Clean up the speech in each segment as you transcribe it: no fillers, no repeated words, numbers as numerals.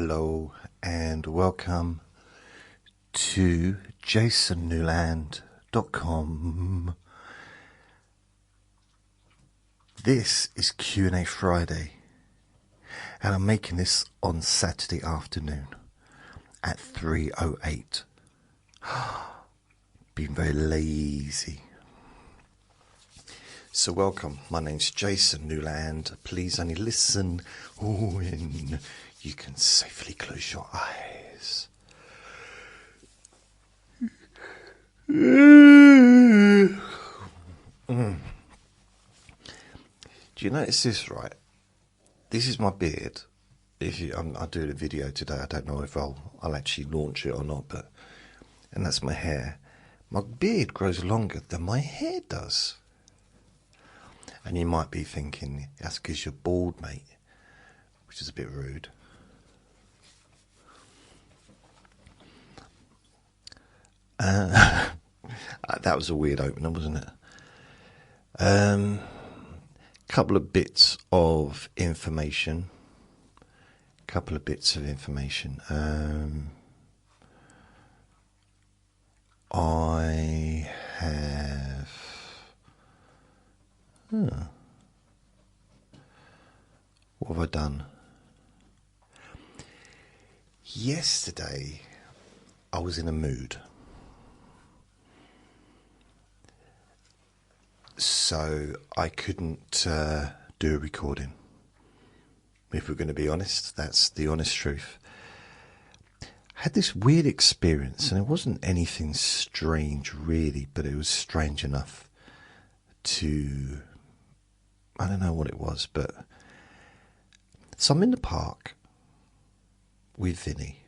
Hello and welcome to jasonnewland.com. This is Q&A Friday, and I'm making this on Saturday afternoon at 3:08. Being very lazy. So welcome, my name's Jason Newland. Please only listen when you can safely close your eyes. Do you notice this, right? This is my beard. I'm doing a video today. I don't know if I'll actually launch it or not, and that's my hair. My beard grows longer than my hair does. And you might be thinking, that's because you're bald, mate, which is a bit rude. That was a weird opener, wasn't it? Couple of bits of information. I have... What have I done? Yesterday, I was in a mood. So I couldn't do a recording. If we're going to be honest, that's the honest truth. I had this weird experience, and it wasn't anything strange really, but it was strange enough to... I don't know what it was, but... So I'm in the park with Vinny.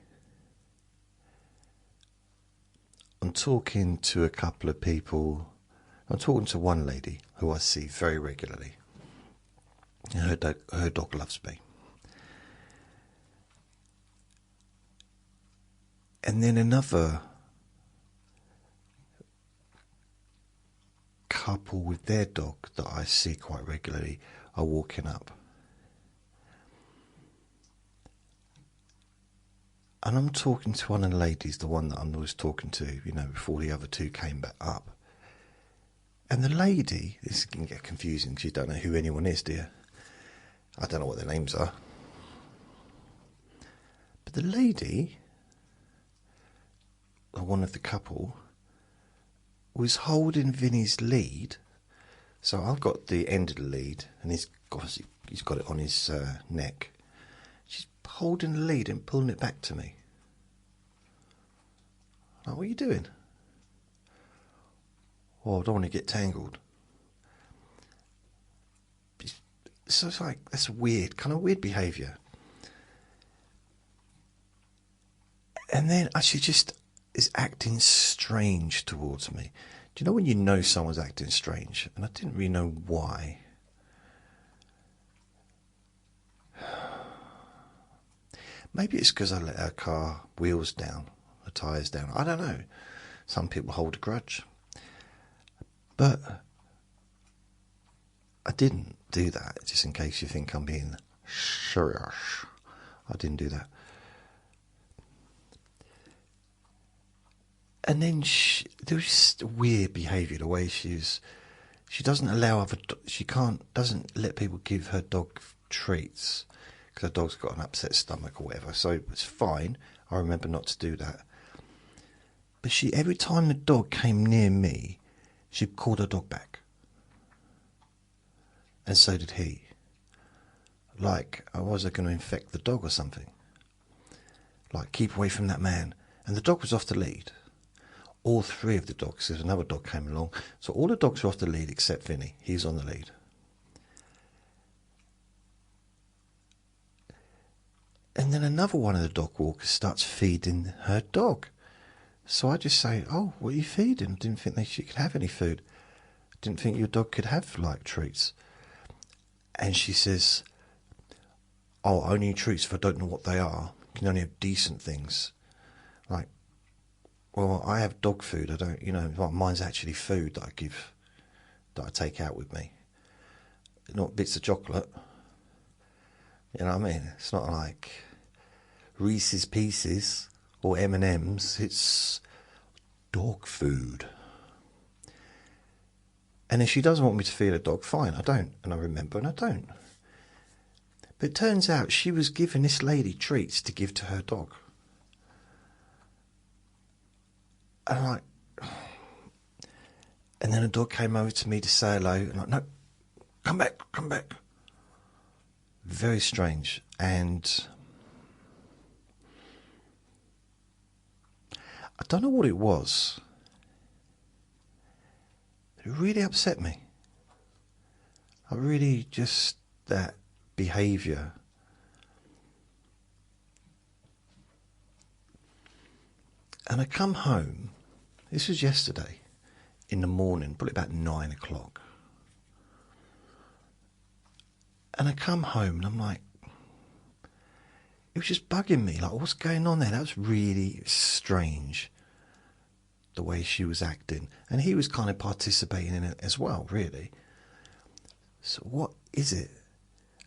I'm talking to a couple of people. I'm talking to one lady who I see very regularly. And her dog loves me. And then another couple with their dog that I see quite regularly are walking up. And I'm talking to one of the ladies, the one that I was talking to, before the other two came back up. And the lady, this can get confusing because you don't know who anyone is, do you? I don't know what their names are. But the lady, or one of the couple, was holding Vinny's lead. So I've got the end of the lead, and he's got it on his neck. She's holding the lead and pulling it back to me. Like, what are you doing? Oh, I don't want to get tangled. So it's like, that's weird, kind of weird behaviour. And then she just is acting strange towards me. Do you know when you know someone's acting strange? And I didn't really know why. Maybe it's because I let her car wheels down, the tyres down. I don't know. Some people hold a grudge. But I didn't do that, just in case you think I'm being serious. I didn't do that. And then there was just weird behaviour, the way she doesn't allow doesn't let people give her dog treats, because her dog's got an upset stomach or whatever, so it's fine. I remember not to do that. But every time the dog came near me, she called her dog back. And so did he. Like, was I going to infect the dog or something? Like, keep away from that man. And the dog was off the lead. All three of the dogs, there's another dog came along. So all the dogs were off the lead except Vinny. He's on the lead. And then another one of the dog walkers starts feeding her dog. So I just say, oh, what are you feeding? I didn't think she could have any food. Didn't think your dog could have, treats. And she says, oh, only treats if I don't know what they are. You can only have decent things. Like, well, I have dog food. I don't, mine's actually food that I take out with me. Not bits of chocolate. You know what I mean? It's not like Reese's Pieces or M&M's. It's dog food. And if she doesn't want me to feed a dog, fine, I don't. And I remember and I don't. But it turns out she was giving this lady treats to give to her dog. And I'm like... And then a dog came over to me to say hello. And I'm like, no, come back, come back. Very strange. And I don't know what it was. It really upset me. I really just, that behaviour. And I come home, this was yesterday, in the morning, probably about 9 o'clock. And I come home and I'm like, it was just bugging me, like, what's going on there? That was really strange, the way she was acting. And he was kind of participating in it as well, really. So what is it?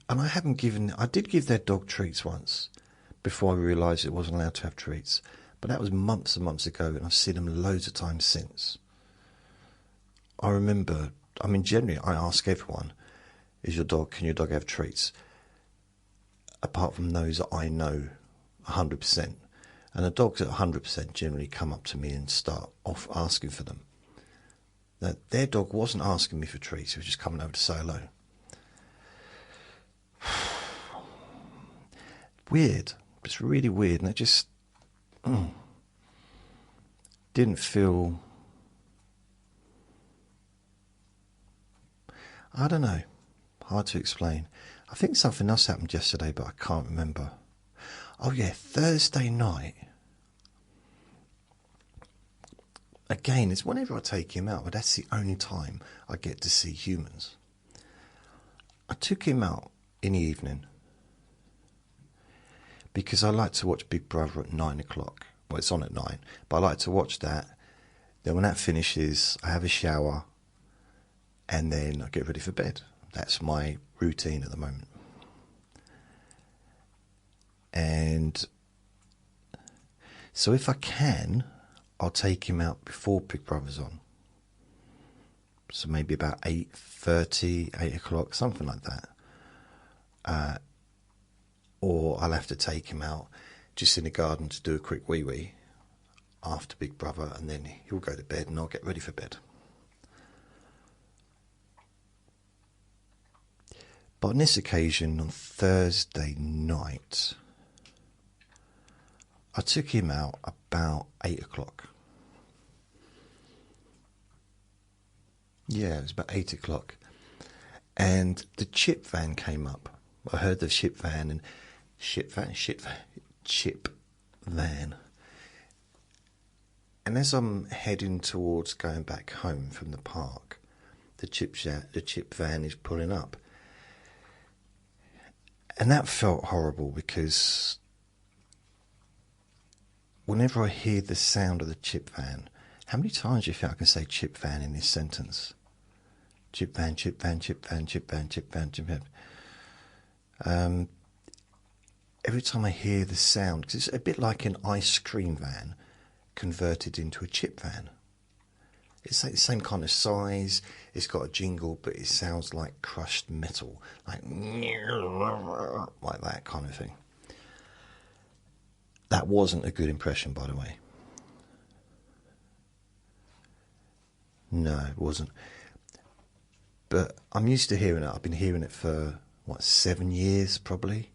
And I did give their dog treats once, before I realised it wasn't allowed to have treats. But that was months and months ago, and I've seen them loads of times since. I remember, I mean, generally I ask everyone, can your dog have treats? Apart from those that I know 100%. And the dogs at 100% generally come up to me and start off asking for them. Now, their dog wasn't asking me for treats, he was just coming over to say hello. Weird. It's really weird, and it just didn't feel... I don't know. Hard to explain. I think something else happened yesterday, but I can't remember. Oh yeah, Thursday night. Again, it's whenever I take him out, but that's the only time I get to see humans. I took him out in the evening because I like to watch Big Brother at 9 o'clock. Well, it's on at 9, but I like to watch that. Then when that finishes, I have a shower and then I get ready for bed. That's my routine at the moment. And so if I can, I'll take him out before Big Brother's on. So maybe about 8:30, 8 o'clock, something like that. Or I'll have to take him out just in the garden to do a quick wee-wee after Big Brother, and then he'll go to bed and I'll get ready for bed. But on this occasion, on Thursday night, I took him out about 8 o'clock. Yeah, it was about 8 o'clock. And the chip van came up. I heard the chip van. And as I'm heading towards going back home from the park, the chip van is pulling up. And that felt horrible because whenever I hear the sound of the chip van, how many times do you think I can say chip van in this sentence? Chip van, chip van, chip van, chip van, chip van, chip van. Every time I hear the sound, because it's a bit like an ice cream van converted into a chip van. It's like the same kind of size, it's got a jingle, but it sounds like crushed metal, like that kind of thing. That wasn't a good impression, by the way. No, it wasn't. But I'm used to hearing it. I've been hearing it for, 7 years probably?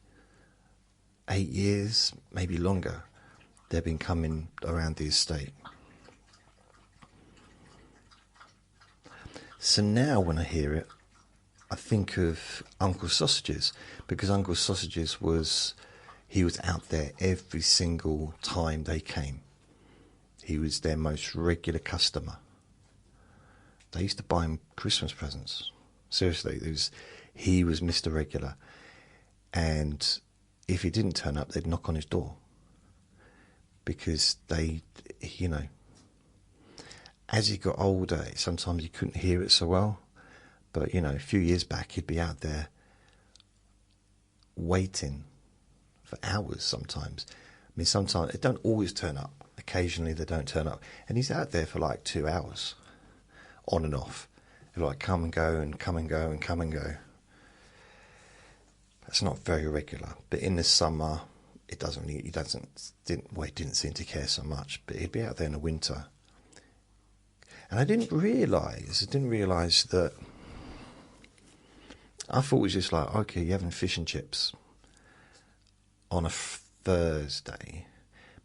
8 years, maybe longer. They've been coming around the estate. So now when I hear it, I think of Uncle Sausages, because Uncle Sausages he was out there every single time they came. He was their most regular customer. They used to buy him Christmas presents. Seriously, he was Mr. Regular. And if he didn't turn up, they'd knock on his door. Because as he got older, sometimes he couldn't hear it so well. But, a few years back, he'd be out there waiting for hours sometimes. I mean, sometimes they don't always turn up. Occasionally they don't turn up. And he's out there for like 2 hours, on and off. He'll like come and go and come and go and come and go. That's not very regular. But in the summer, it doesn't really, he didn't seem to care so much. But he'd be out there in the winter. And I didn't realise that, I thought it was just like, okay, you're having fish and chips on a Thursday.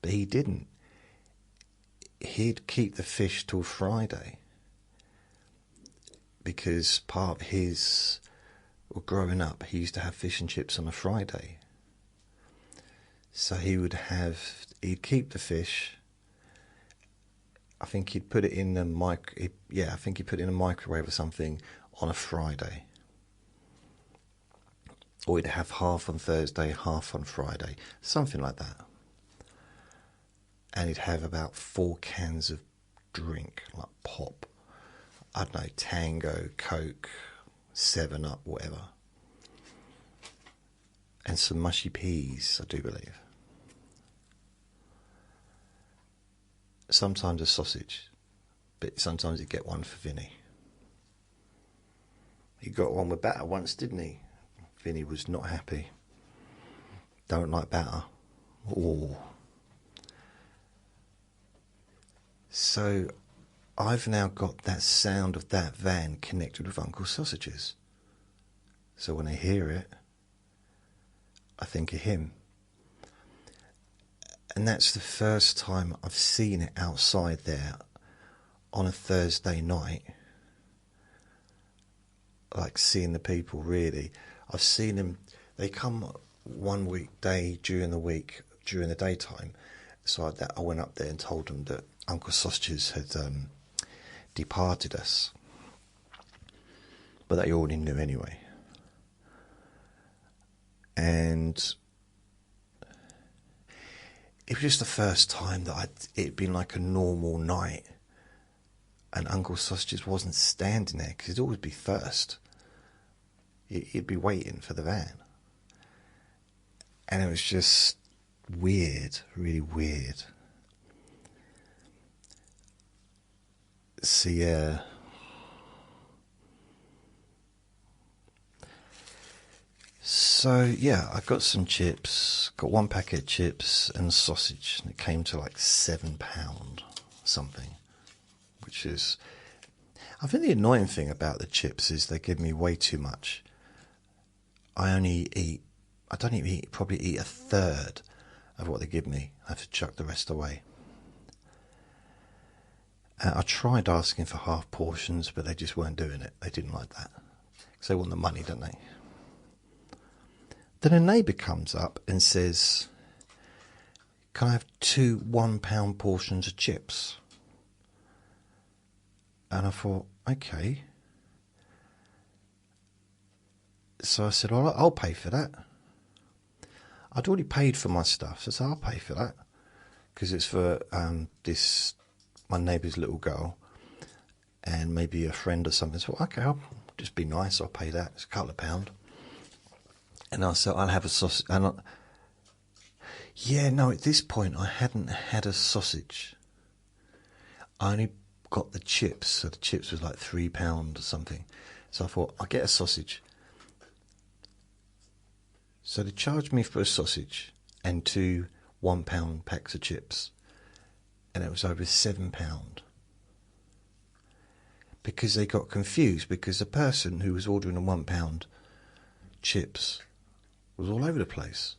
But he didn't. He'd keep the fish till Friday. Because part of his, well, growing up, he used to have fish and chips on a Friday. So he'd keep the fish. I think he'd put it in the microwave or something on a Friday. Or he'd have half on Thursday, half on Friday, something like that. And he'd have about 4 cans of drink, like pop. I don't know, Tango, Coke, 7-Up, whatever. And some mushy peas, I do believe. Sometimes a sausage, but sometimes he'd get one for Vinny. He got one with batter once, didn't he? Vinny was not happy. Don't like batter. Oh. So I've now got that sound of that van connected with Uncle Sausages. So when I hear it, I think of him. And that's the first time I've seen it outside there on a Thursday night. Like seeing the people, really. I've seen them, they come one weekday during the week, during the daytime. So I went up there and told them that Uncle Sausages had departed us. But they already knew anyway. And it was just the first time that it'd been like a normal night. And Uncle Sausages wasn't standing there, because he'd always be first. He'd be waiting for the van. And it was just weird, really weird. So yeah. So yeah, I got some chips, got 1 packet of chips and sausage, and it came to like £7 something, which is, I think the annoying thing about the chips is they give me way too much. I don't even probably eat a third of what they give me. I have to chuck the rest away. I tried asking for half portions, but they just weren't doing it. They didn't like that. Because they want the money, don't they? Then a neighbour comes up and says, can I have 2 £1 portions of chips? And I thought, okay. So I said, all right, I'll pay for that. I'd already paid for my stuff, so I said, I'll pay for that. Because it's for my neighbour's little girl and maybe a friend or something. So, okay, I'll just be nice, I'll pay that. It's a couple of £2. And I said, I'll have a sausage. And at this point, I hadn't had a sausage. I only got the chips, so the chips was like £3 or something. So I thought, I'll get a sausage. So they charged me for a sausage and 2 £1 packs of chips. And it was over £7. Because they got confused, because the person who was ordering the £1 chips was all over the place.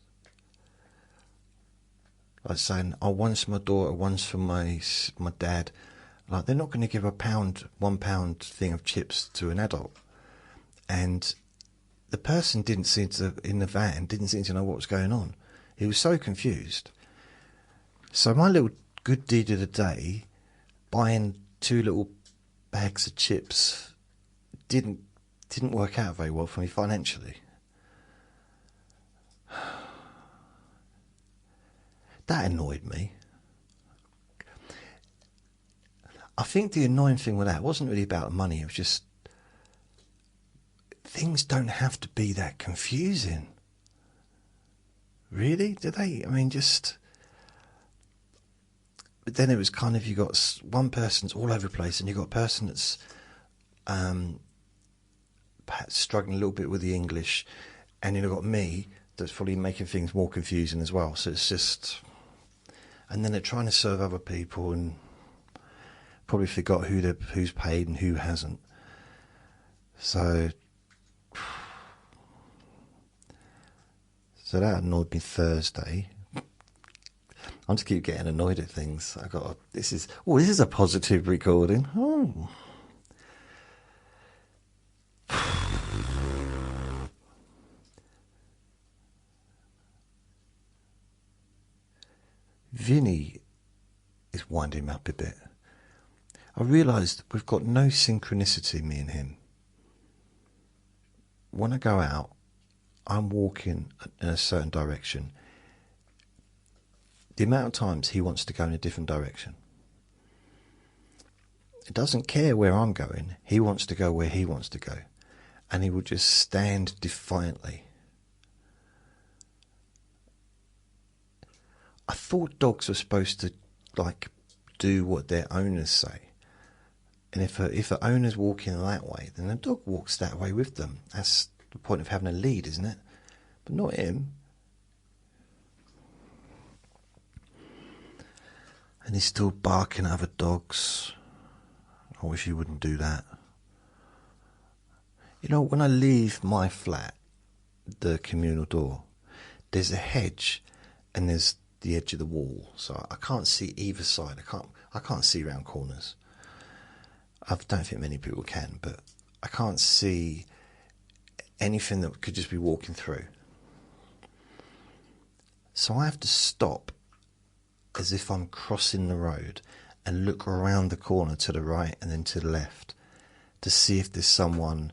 Like saying, oh, one's for my daughter, one's for my dad. Like, they're not going to give a £1 thing of chips to an adult. And the person in the van didn't seem to know what was going on. He was so confused. So my little good deed of the day, buying 2 little bags of chips, didn't work out very well for me financially. That annoyed me. I think the annoying thing with that wasn't really about the money. It was just, things don't have to be that confusing. Really? Did they? I mean, just... But then it was kind of, you got one person's all over the place, and you got a person that's perhaps struggling a little bit with the English, and you've got me that's probably making things more confusing as well. So it's just... And then they're trying to serve other people and probably forgot who's paid and who hasn't. So that annoyed me Thursday. I just keep getting annoyed at things. This is a positive recording. Oh. Vinny is winding me up a bit. I realised we've got no synchronicity, me and him. When I go out, I'm walking in a certain direction. The amount of times he wants to go in a different direction. He doesn't care where I'm going. He wants to go where he wants to go. And he will just stand defiantly. I thought dogs were supposed to, like, do what their owners say. And if the owner's walking that way, then the dog walks that way with them. That's the point of having a lead, isn't it? But not him. And he's still barking at other dogs. I wish he wouldn't do that. You know, when I leave my flat, the communal door, there's a hedge and there's the edge of the wall, so I can't see either side. I can't see around corners. I don't think many people can, but I can't see anything that could just be walking through. So I have to stop as if I'm crossing the road and look around the corner to the right and then to the left to see if there's someone,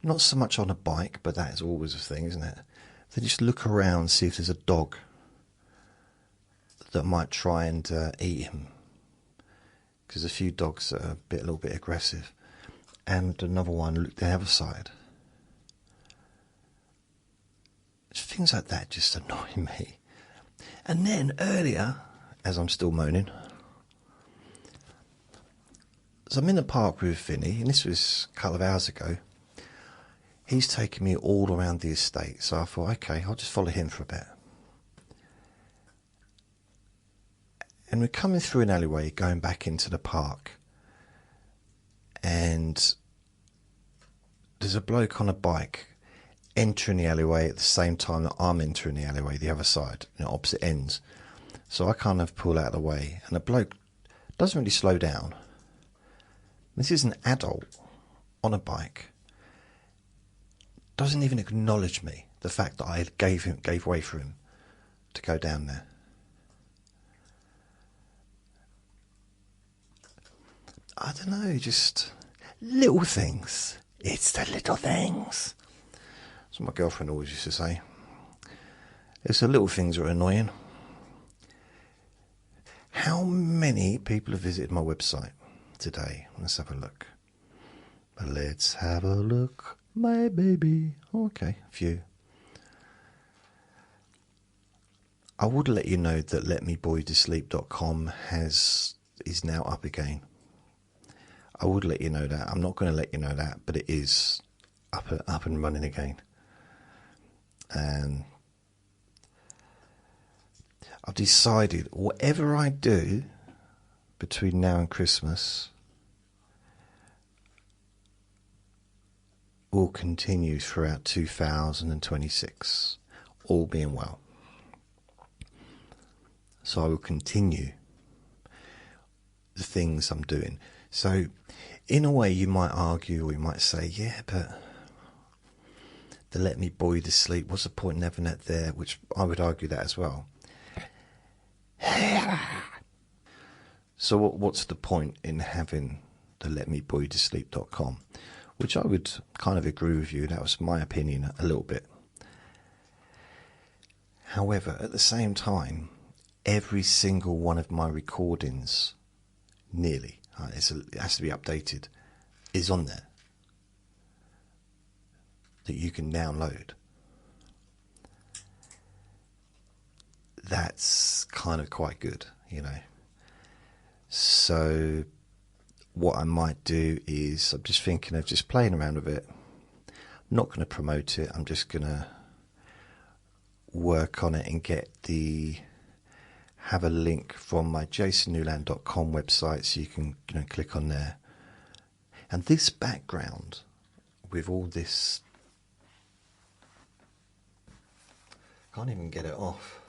not so much on a bike, but that is always a thing, isn't it? They just look around, see if there's a dog that might try and eat him, because a few dogs are a little bit aggressive, and another one looked the other side. Things like that just annoy me. And then earlier, as I'm still moaning, so I'm in the park with Vinny, and this was a couple of hours ago. He's taken me all around the estate, so I thought, okay, I'll just follow him for a bit. And we're coming through an alleyway, going back into the park. And there's a bloke on a bike entering the alleyway at the same time that I'm entering the alleyway, the other side, opposite ends. So I kind of pull out of the way, and the bloke doesn't really slow down. This is an adult on a bike. Doesn't even acknowledge me, the fact that I gave way for him to go down there. I don't know, just little things. It's the little things. That's what my girlfriend always used to say. It's the little things that are annoying. How many people have visited my website today? Let's have a look. Let's have a look, my baby. Okay, a few. I would let you know that letmeboytosleep.com is now up again. I would let you know that. I'm not going to let you know that, but it is up and running again. And I've decided whatever I do between now and Christmas will continue throughout 2026, all being well. So I will continue the things I'm doing. So in a way you might argue, or you might say, yeah, but the let me bore you to sleep, what's the point in having that there? Which I would argue that as well. So what's the point in having the letmeboytosleep.com? Which I would kind of agree with you. That was my opinion a little bit. However, at the same time, every single one of my recordings, nearly, it has to be updated, is on there that you can download. that's kind of quite good, you know. So what I might do is, I'm just thinking of just playing around with it. I'm not going to promote it. I'm just going to work on it and have a link from my jasonnewland.com website, so you can, you know, click on there. And this background with all this, can't even get it off.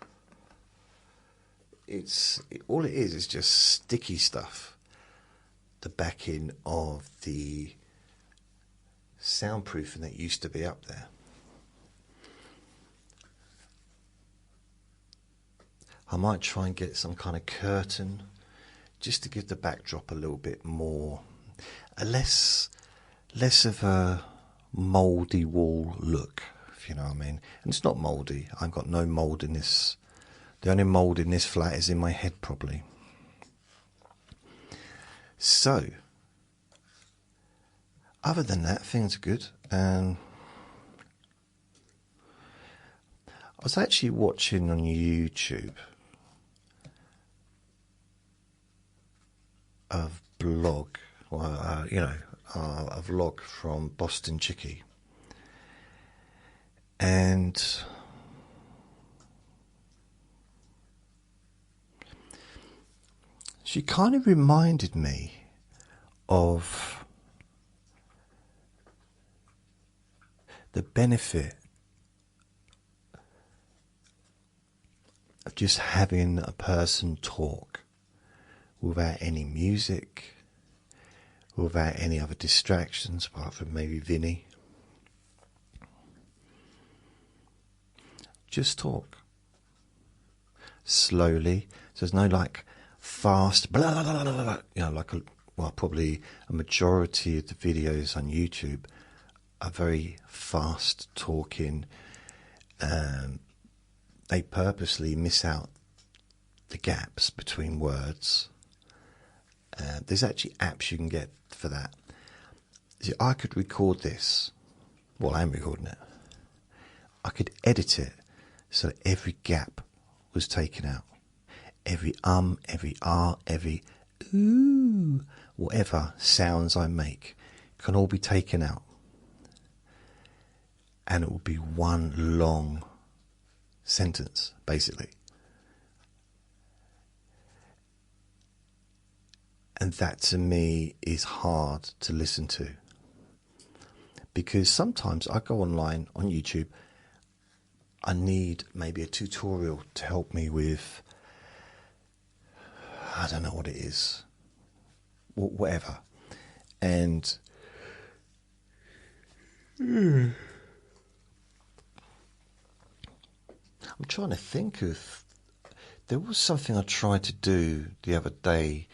All it is just sticky stuff. The backing of the soundproofing that used to be up there. I might try and get some kind of curtain just to give the backdrop a little bit more, less of a mouldy wall look, if you know what I mean. And it's not mouldy. I've got no mould in this. The only mould in this flat is in my head, probably. So, other than that, things are good. I was actually watching on YouTube a blog, a vlog from Boston Chickie, and she kind of reminded me of the benefit of just having a person talk without any music, without any other distractions apart from maybe Vinny. Just talk slowly. So there's no like fast blah, blah, blah, blah, blah, you know, probably a majority of the videos on YouTube are very fast talking. They purposely miss out the gaps between words. There's actually apps you can get for that. See, I could record this. Well, I am recording it. I could edit it so that every gap was taken out. Every every R, every ooh, whatever sounds I make can all be taken out. And it will be one long sentence, basically. And that to me is hard to listen to. Because sometimes I go online on YouTube, I need maybe a tutorial to help me with, I don't know what it is, whatever. And I'm trying to think of, there was something I tried to do the other day,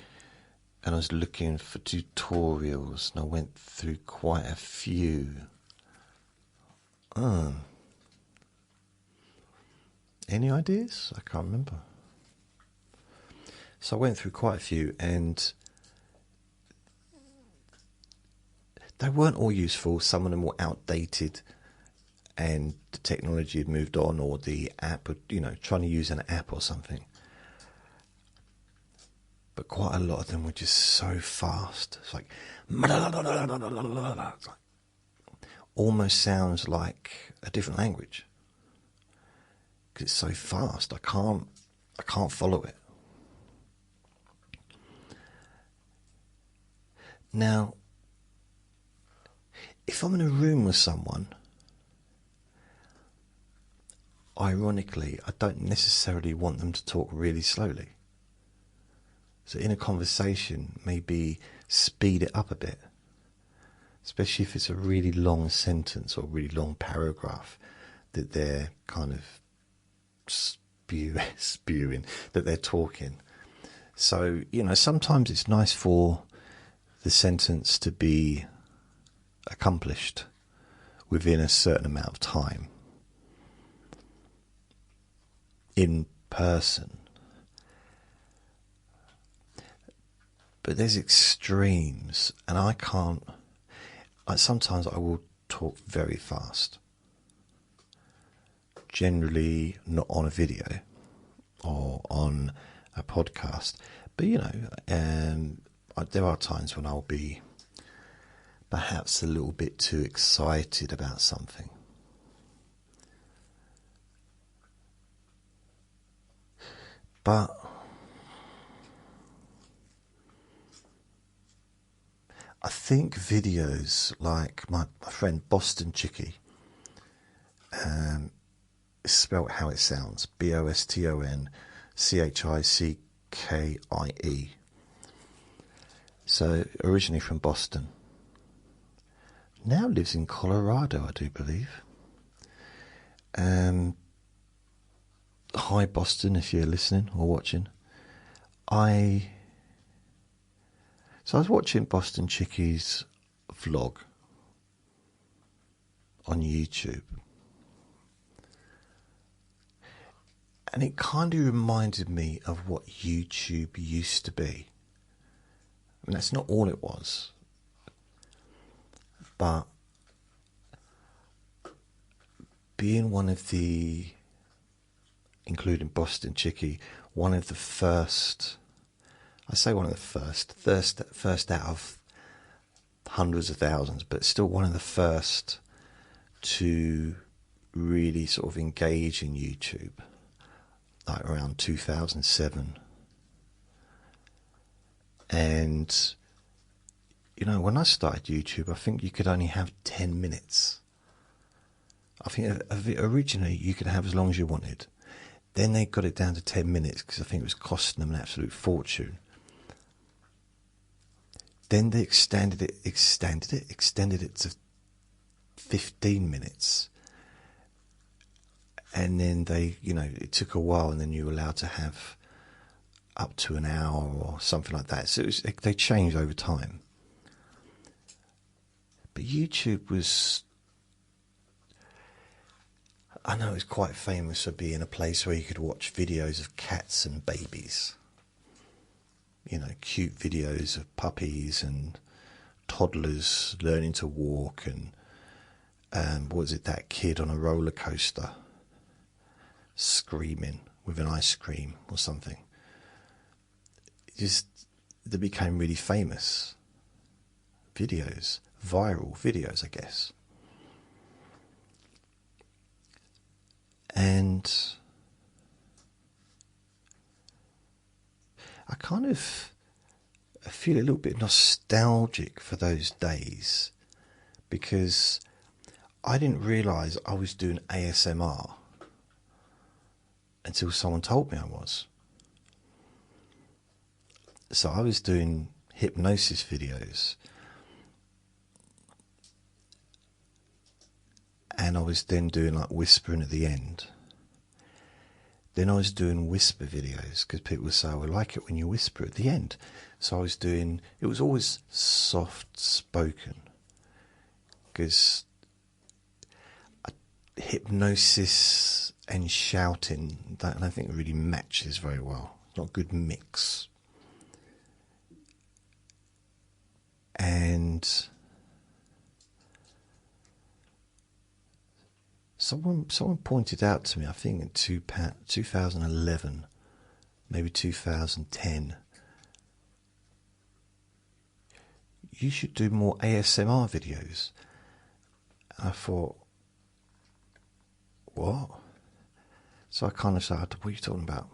and I was looking for tutorials, and I went through quite a few. Any ideas? I can't remember. So I went through quite a few, and they weren't all useful. Some of them were outdated, and the technology had moved on, or the app, trying to use an app or something. But quite a lot of them were just so fast. It's like, almost sounds like a different language because it's so fast. I can't follow it. Now, if I'm in a room with someone, ironically, I don't necessarily want them to talk really slowly. So in a conversation, maybe speed it up a bit, especially if it's a really long sentence or really long paragraph that they're kind of spewing, that they're talking. So, sometimes it's nice for the sentence to be accomplished within a certain amount of time in person. But there's extremes, and sometimes I will talk very fast. Generally not on a video. or on a podcast. But there are times when I'll be perhaps a little bit too excited about something. But I think videos like my friend Boston Chicky, spelt how it sounds, BostonChickie. So originally from Boston, now lives in Colorado, I do believe. Hi Boston, if you're listening or watching. So I was watching Boston Chickie's vlog on YouTube, and it kind of reminded me of what YouTube used to be. I mean, that's not all it was, but being one of the, including Boston Chickie, one of the first, I say one of the first out of hundreds of thousands, but still one of the first to really sort of engage in YouTube, like around 2007. And, when I started YouTube, I think you could only have 10 minutes. I think originally you could have as long as you wanted. Then they got it down to 10 minutes because I think it was costing them an absolute fortune. Then they extended it to 15 minutes. And then it took a while, and then you were allowed to have up to an hour or something like that. So they changed over time. But YouTube was, I know it's quite famous for being a place where you could watch videos of cats and babies. Cute videos of puppies and toddlers learning to walk, and that kid on a roller coaster screaming with an ice cream or something. They became really famous videos, viral videos, I guess. And I feel a little bit nostalgic for those days, because I didn't realise I was doing ASMR until someone told me I was. So I was doing hypnosis videos, and I was then doing like whispering at the end. Then I was doing whisper videos, because people would say, I like it when you whisper at the end. So I was doing, it was always soft spoken, because hypnosis and shouting, I don't think it really matches very well. It's not a good mix. And someone pointed out to me, I think in 2011, maybe 2010, you should do more ASMR videos. And I thought, what? So I kind of said, what are you talking about?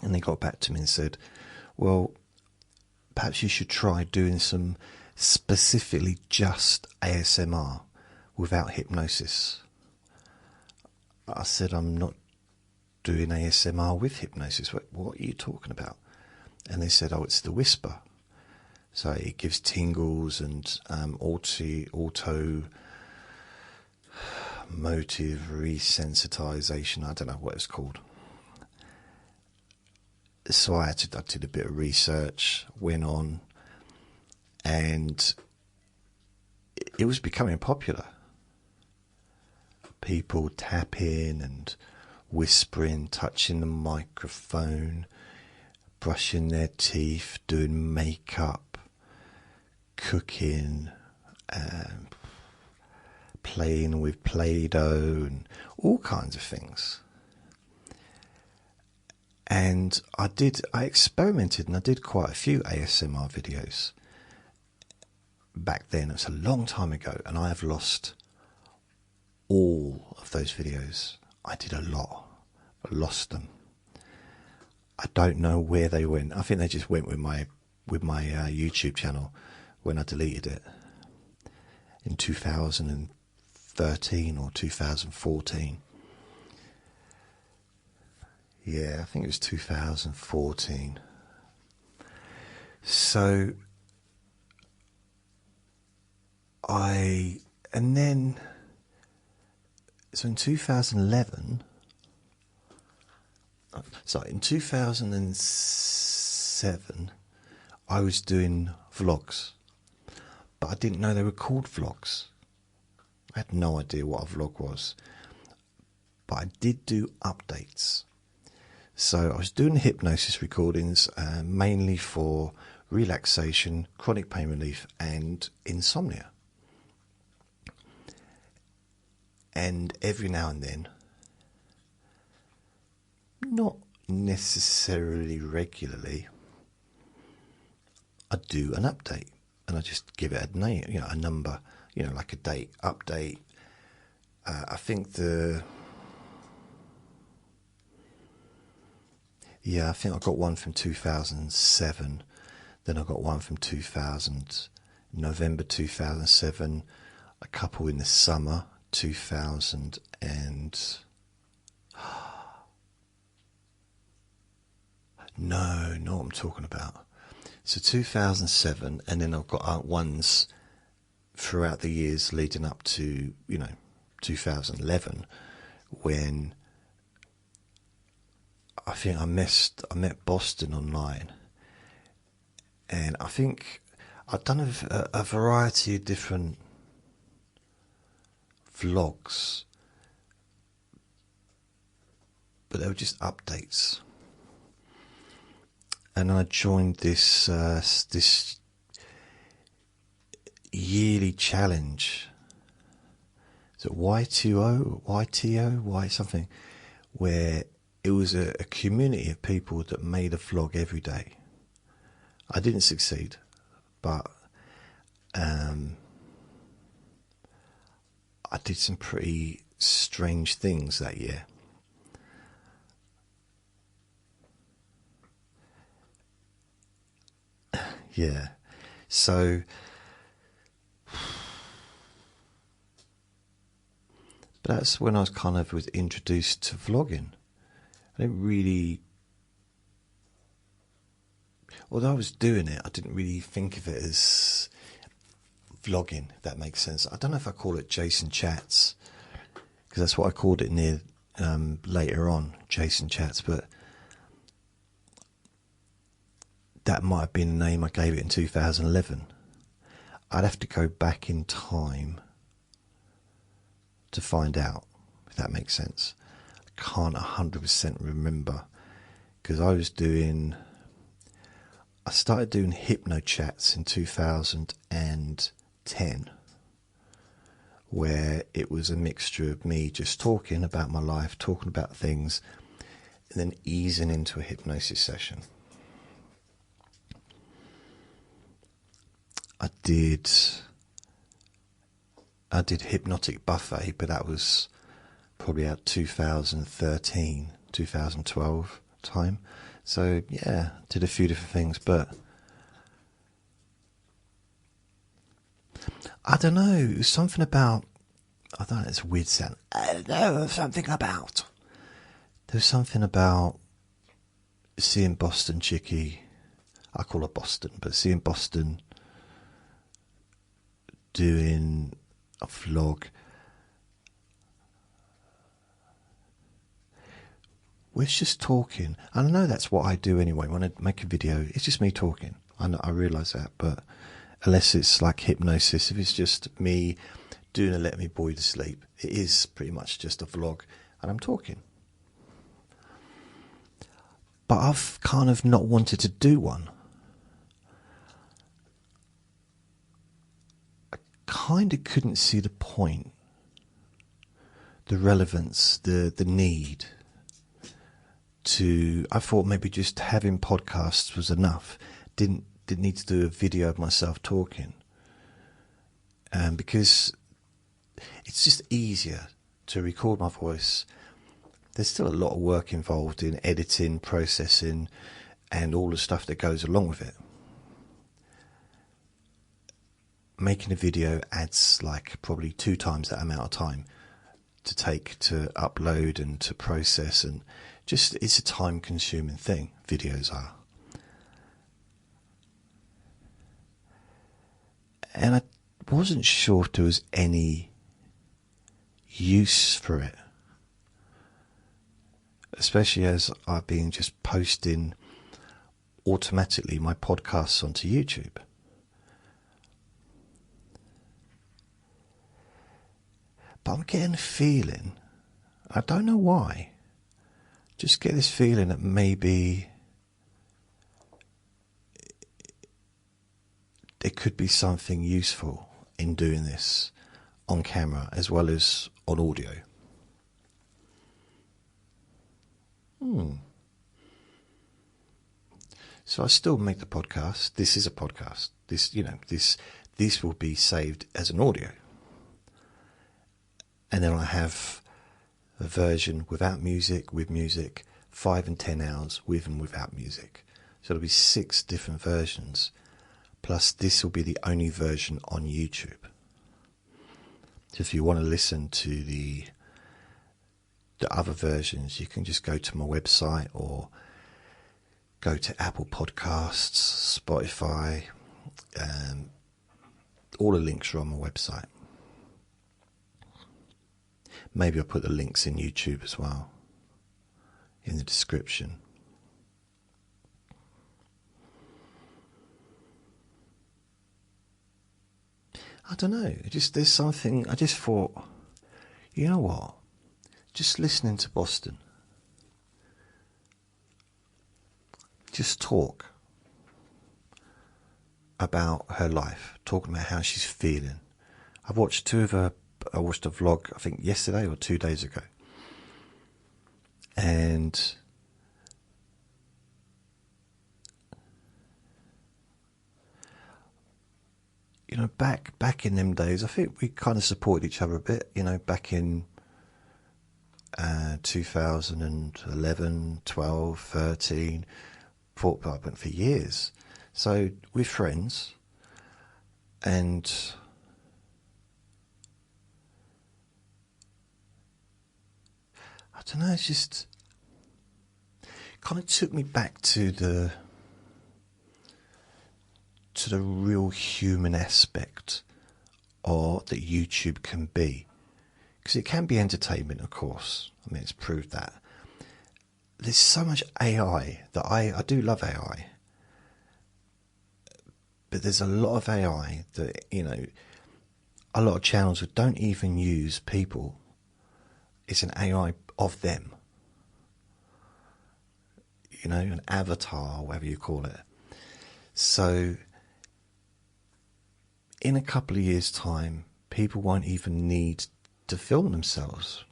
And they got back to me and said, well, perhaps you should try doing some specifically just ASMR without hypnosis. I said, I'm not doing ASMR with hypnosis. What are you talking about? And they said, it's the whisper. So it gives tingles and auto motive resensitization. I don't know what it's called. So I did a bit of research, went on, and it was becoming popular. People tapping and whispering, touching the microphone, brushing their teeth, doing makeup, cooking, playing with Play-Doh and all kinds of things. And I experimented and I did quite a few ASMR videos back then. It was a long time ago, and I have lost all of those videos. I did a lot, but lost them. I don't know where they went. I think they just went with my YouTube channel when I deleted it in 2013 or 2014. Yeah, I think it was 2014. So in 2011, in 2007, I was doing vlogs, but I didn't know they were called vlogs. I had no idea what a vlog was, but I did do updates. So I was doing hypnosis recordings, mainly for relaxation, chronic pain relief, and insomnia. And every now and then, not necessarily regularly, I do an update, and I just give it a name, a number, like a date update. I think I think I got one from 2007. Then I got one from November 2007. A couple in the summer 2000 and no, not what I'm talking about. So 2007, and then I've got ones throughout the years leading up to 2011, when I think I met Boston online, and I think I've done a variety of different vlogs, but they were just updates. And I joined this yearly challenge. Is it YTO, something, where it was a community of people that made a vlog every day. I didn't succeed, but I did some pretty strange things that year. Yeah, so that's when I was introduced to vlogging. I didn't really, although I was doing it, I didn't really think of it as vlogging, if that makes sense. I don't know if I call it Jason Chats, because that's what I called it near later on, Jason Chats, but that might have been the name I gave it in 2011. I'd have to go back in time to find out, if that makes sense. I can't 100% remember, because I started doing hypno chats in 2010, where it was a mixture of me just talking about my life, talking about things, and then easing into a hypnosis session. I did Hypnotic Buffet, but that was probably out 2013, 2012 time. So yeah, did a few different things, but I don't know, it was something about, I don't know, it's a weird sound. I don't know, there was something about seeing Boston Chickie, I call her Boston, but seeing Boston doing a vlog. We're just talking. And I know that's what I do anyway. When I make a video, it's just me talking. I realise that, but unless it's like hypnosis, if it's just me doing a let me bore you to sleep, it is pretty much just a vlog and I'm talking. But I've kind of not wanted to do one. Kind of couldn't see the point, the relevance, the need I thought maybe just having podcasts was enough. Didn't need to do a video of myself talking. Because it's just easier to record my voice. There's still a lot of work involved in editing, processing, and all the stuff that goes along with it. Making a video adds like probably 2 times that amount of time to take to upload and to process, and just it's a time consuming thing, videos are. And I wasn't sure if there was any use for it, especially as I've been just posting automatically my podcasts onto YouTube. But I'm getting a feeling, I don't know why, just get this feeling that maybe there could be something useful in doing this on camera as well as on audio. So I still make the podcast. This is a podcast. This will be saved as an audio. And then I have a version without music, with music, 5 and 10 hours with and without music. So there'll be 6 different versions. Plus this will be the only version on YouTube. So if you want to listen to the other versions, you can just go to my website or go to Apple Podcasts, Spotify. All the links are on my website. Maybe I'll put the links in YouTube as well, in the description. I don't know, there's something, I just thought, you know what, just listening to Boston, just talk about her life, talking about how she's feeling. I watched a vlog, I think yesterday or 2 days ago, and back in them days, I think we kind of supported each other a bit, back in 2011, 12, 13, fought for years. So we're friends, and I don't know, it's just kind of took me back to the real human aspect or that YouTube can be, because it can be entertainment, of course. I mean, it's proved that. There's so much AI that I do love AI, but there's a lot of AI that a lot of channels that don't even use people. It's an AI of them, an avatar, whatever you call it. So in a couple of years' time, people won't even need to film themselves.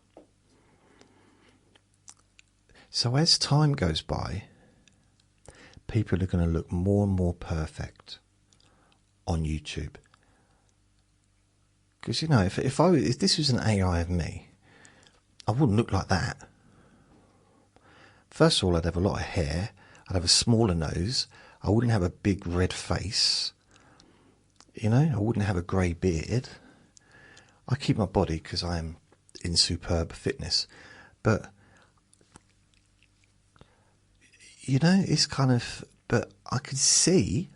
So as time goes by, people are going to look more and more perfect on YouTube. Because if this was an AI of me, I wouldn't look like that. First of all, I'd have a lot of hair. I'd have a smaller nose. I wouldn't have a big red face. I wouldn't have a grey beard. I keep my body because I'm in superb fitness. But, it's kind of... But I can see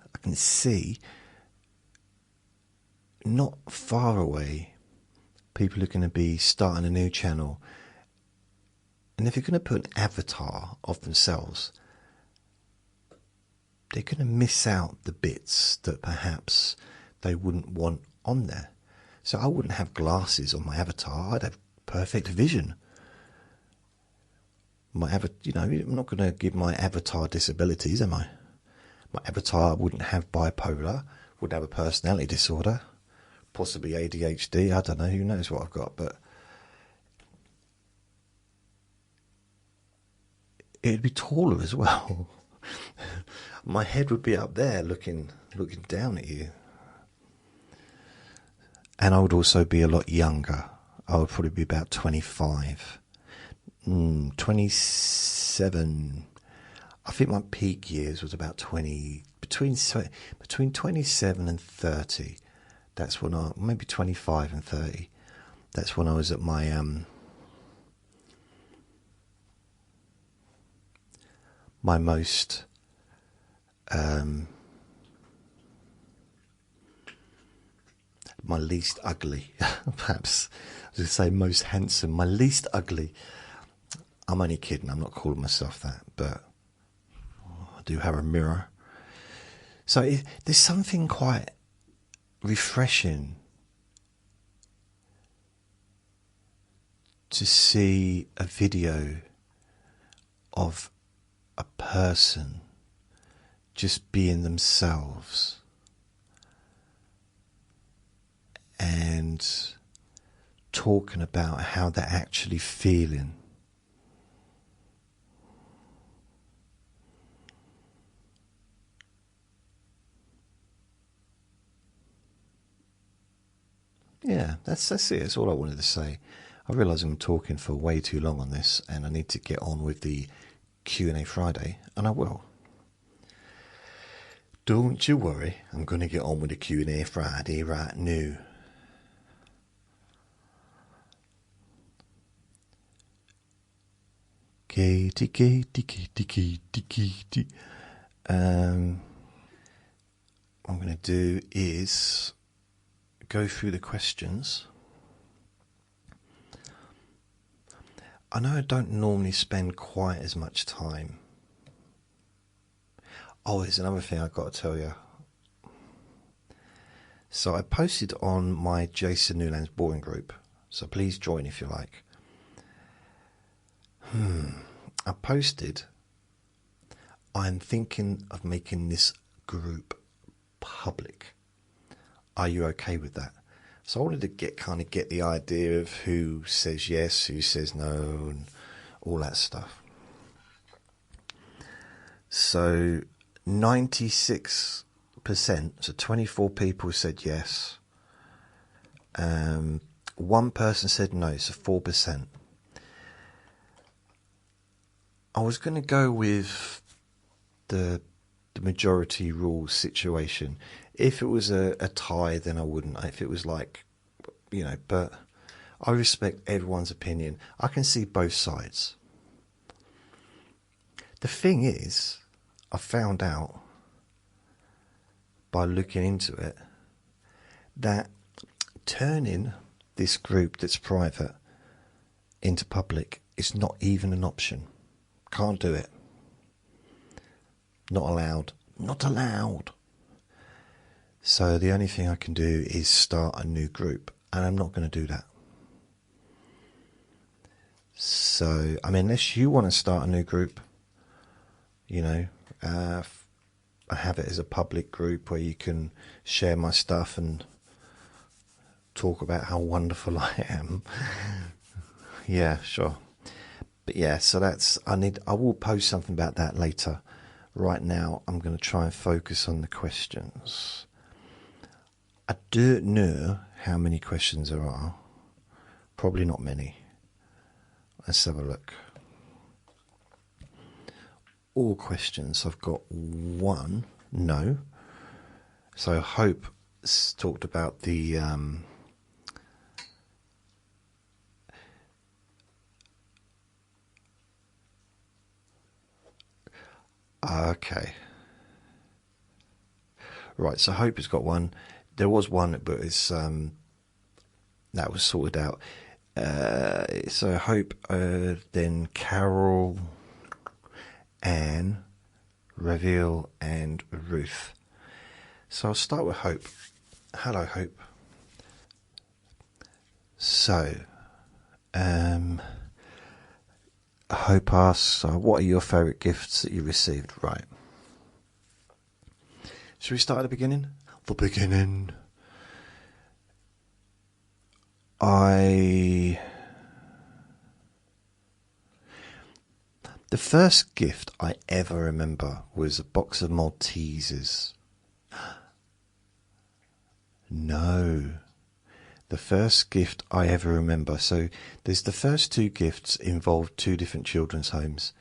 not far away, people are going to be starting a new channel. And if you're going to put an avatar of themselves, they're going to miss out the bits that perhaps they wouldn't want on there. So I wouldn't have glasses on my avatar. I'd have perfect vision. I'm not going to give my avatar disabilities, am I? My avatar wouldn't have bipolar, wouldn't have a personality disorder, possibly ADHD. I don't know, who knows what I've got, but it'd be taller as well. My head would be up there looking down at you. And I would also be a lot younger. I would probably be about 25. 27. I think my peak years was about 20, between 27 and 30. That's when maybe 25 and 30. That's when I was at my my most my least ugly, perhaps. I was going to say most handsome, my least ugly. I'm only kidding, I'm not calling myself that, but I do have a mirror. So there's something quite refreshing to see a video of a person just being themselves and talking about how they're actually feeling. Yeah, that's it. That's all I wanted to say. I realise I'm talking for way too long on this, and I need to get on with the Q&A Friday, and I will. Don't you worry, I'm going to get on with the Q&A Friday right now. Katie, Katie, Katie, Katie, Katie. What I'm going to do is go through the questions. I know I don't normally spend quite as much time. Oh, there's another thing I've got to tell you. So I posted on my Jason Newland's boring group, so please join if you like. I posted, I'm thinking of making this group public. Are you okay with that? So I wanted to get the idea of who says yes, who says no, and all that stuff. So 96%, so 24 people said yes. One person said no, so 4%. I was going to go with the majority rule situation. If it was a tie, then I wouldn't. If it was like, but I respect everyone's opinion. I can see both sides. The thing is, I found out by looking into it that turning this group that's private into public is not even an option. Can't do it. Not allowed. Not allowed. So the only thing I can do is start a new group, and I'm not going to do that. So, unless you want to start a new group, have it as a public group where you can share my stuff and talk about how wonderful I am. Yeah, sure. But yeah, so I will post something about that later. Right now, I'm going to try and focus on the questions. I don't know how many questions there are. Probably not many. Let's have a look. All questions. I've got one. No. So Hope talked about the okay. Right, so Hope has got one. There was one, but it's that was sorted out. So Hope, then Carol, Anne, Reveal, and Ruth. So I'll start with Hope. Hello, Hope. So, Hope asks, what are your favourite gifts that you received? Right. Should we start at the beginning? The beginning. The first gift I ever remember was a box of Maltesers. No. The first gift I ever remember. So there's the first two gifts involved two different children's homes.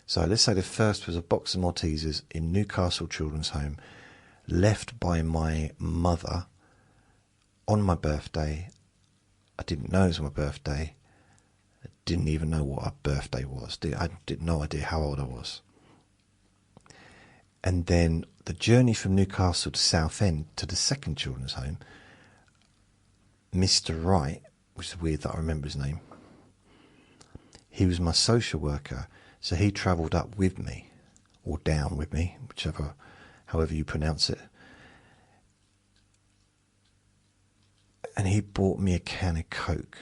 So let's say the first was a box of Maltesers in Newcastle Children's Home, left by my mother on my birthday. I didn't know it was my birthday. I didn't even know what a birthday was. I had no idea how old I was. And then the journey from Newcastle to Southend to the second children's home, Mr. Wright, which is weird that I remember his name, he was my social worker, so he travelled up with me, or down with me, however you pronounce it. And he bought me a can of Coke.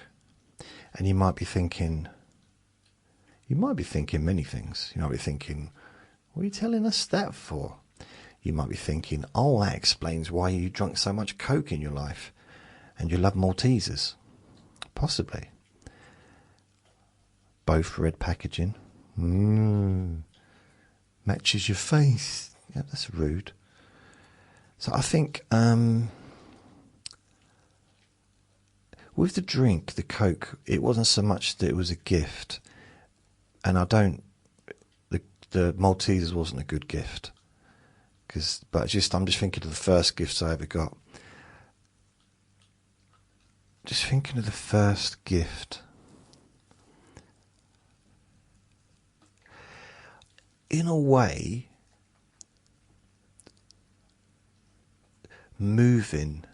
And you might be thinking many things. You might be thinking, what are you telling us that for? You might be thinking, oh, that explains why you drunk so much Coke in your life and you love Maltesers. Possibly. Both red packaging. Matches your face. Yeah, that's rude. So I think with the drink, the Coke, it wasn't so much that it was a gift, and the Maltesers wasn't a good gift, but I'm just thinking of the first gifts I ever got. Just thinking of the first gift. In a way, moving.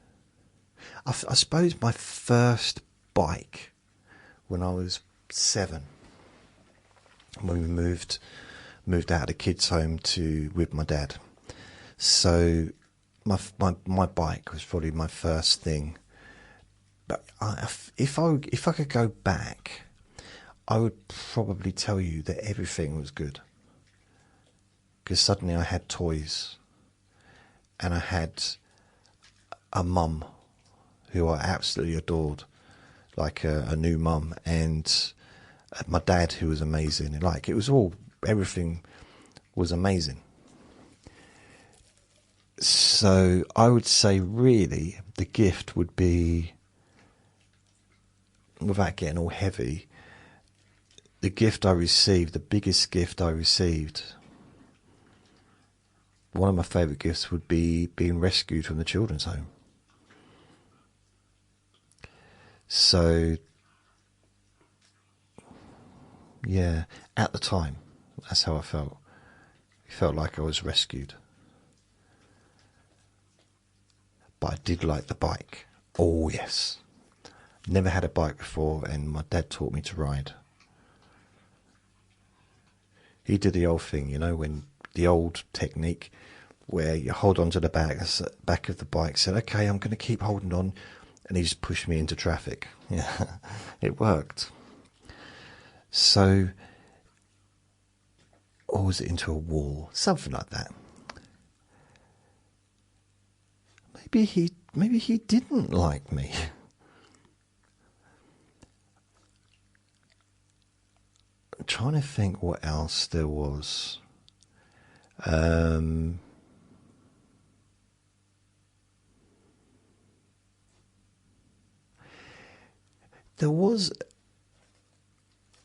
I suppose my first bike when I was 7, when we moved out of the kids' home with my dad. So my bike was probably my first thing. But if I could go back, I would probably tell you that everything was good. Because suddenly I had toys, and I had a mum who I absolutely adored, like a new mum, and my dad who was amazing. Like, everything was amazing. So I would say really the gift would be, without getting all heavy, the biggest gift I received, one of my favourite gifts would be being rescued from the children's home. So, yeah, at the time, that's how I felt. It felt like I was rescued. But I did like the bike. Oh, yes. Never had a bike before, and my dad taught me to ride. He did the old thing, when the old technique where you hold on to the back of the bike, said, okay, I'm going to keep holding on, and he just pushed me into traffic. Yeah, it worked. So, or was it into a wall? Something like that. Maybe he didn't like me. I'm trying to think what else there was. There was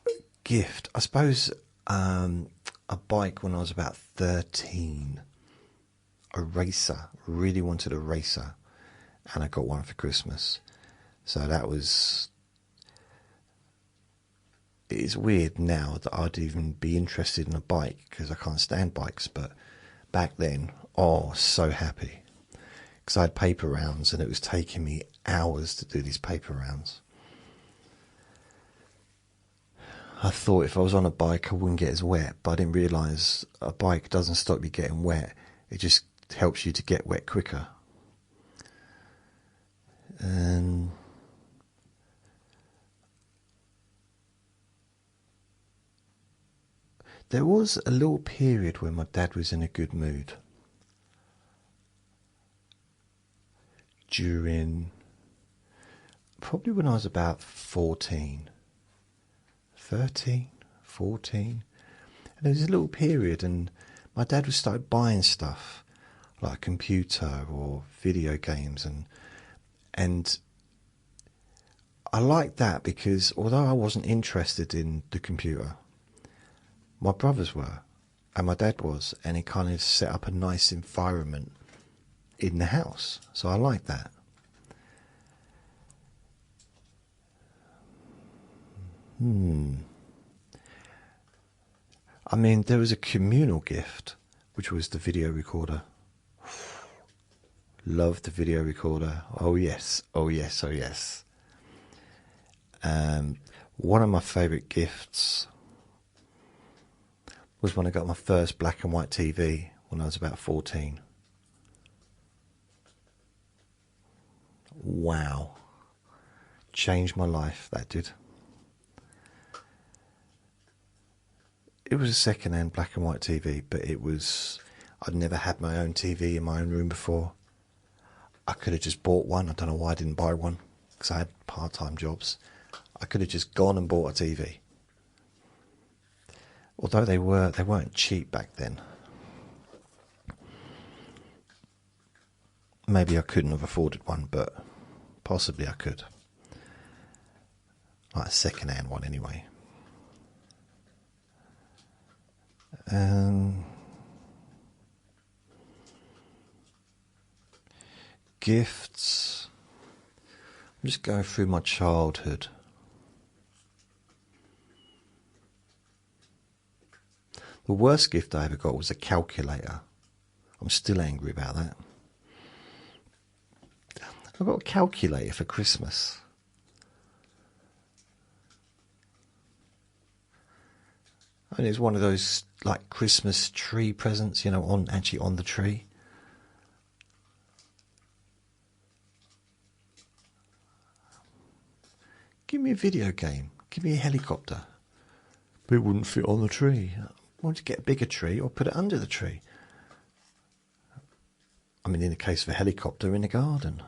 a gift, I suppose, a bike when I was about 13. A racer. Really wanted a racer, and I got one for Christmas. So that was. It's weird now that I'd even be interested in a bike because I can't stand bikes, but back then, so happy. Because I had paper rounds and it was taking me hours to do these paper rounds. I thought if I was on a bike I wouldn't get as wet, but I didn't realise a bike doesn't stop you getting wet, it just helps you to get wet quicker. And there was a little period when my dad was in a good mood. Probably when I was about 13, 14. And there was a little period, and my dad would start buying stuff like a computer or video games, and I liked that because although I wasn't interested in the computer, my brothers were, and my dad was, and he kind of set up a nice environment in the house. So I liked that. I mean, there was a communal gift, which was the video recorder. Loved the video recorder. Oh yes, oh yes, oh yes. One of my favourite gifts was when I got my first black and white TV when I was about 14. Wow. Changed my life, that did. It was a second-hand black and white TV, but I'd never had my own TV in my own room before. I could have just bought one. I don't know why I didn't buy one, because I had part-time jobs. I could have just gone and bought a TV. Although they weren't cheap back then. Maybe I couldn't have afforded one, but possibly I could. Like a second-hand one anyway. Gifts. I'm just going through my childhood. The worst gift I ever got was a calculator. I'm still angry about that. I got a calculator for Christmas. And it's one of those like Christmas tree presents, you know, on the tree. Give me a video game. Give me a helicopter. But it wouldn't fit on the tree. I want to get a bigger tree or put it under the tree. I mean, in the case of a helicopter, in the garden.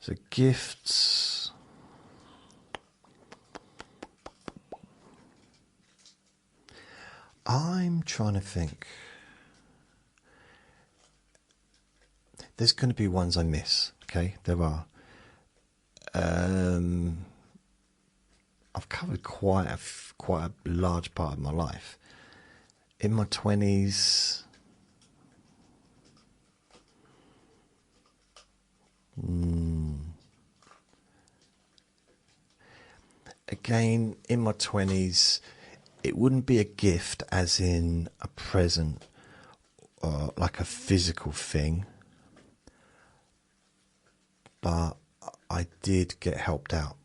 So gifts. I'm trying to think. There's going to be ones I miss. Okay, there are. I've covered quite a large part of my life. In my 20s, again, in my 20s, it wouldn't be a gift as in a present or like a physical thing, but I did get helped out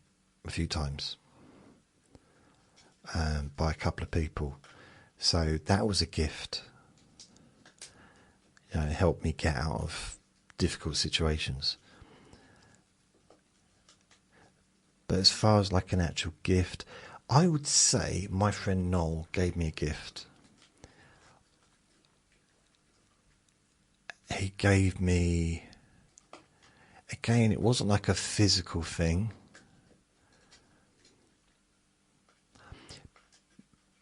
a few times by a couple of people. So that was a gift. You know, it helped me get out of difficult situations. But as far as like an actual gift, I would say my friend Noel gave me a gift. He gave me, again, it wasn't like a physical thing.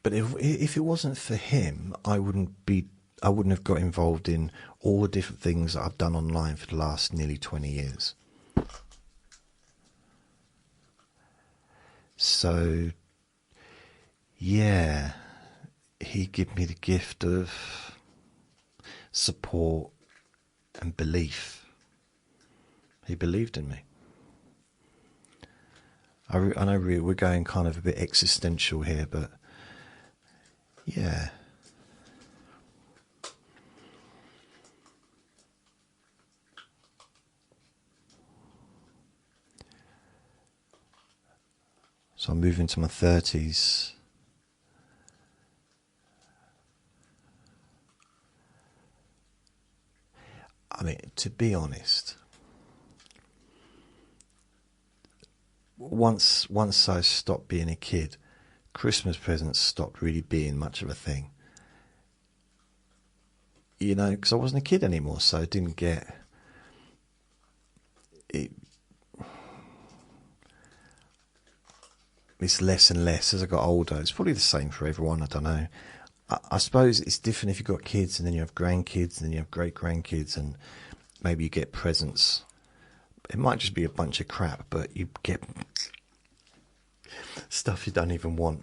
But if it wasn't for him, I wouldn't have got involved in all the different things that I've done online for the last nearly 20 years. So, yeah, he gave me the gift of support and belief. He believed in me. I know we're going kind of a bit existential here, but yeah. So I'm moving to my 30s. I mean, to be honest, once I stopped being a kid, Christmas presents stopped really being much of a thing. You know, because I wasn't a kid anymore, so I didn't get it. it's less and less as I got older. It's probably the same for everyone, I don't know. I suppose it's different if you've got kids and then you have grandkids and then you have great-grandkids and maybe you get presents. It might just be a bunch of crap, but you get stuff you don't even want.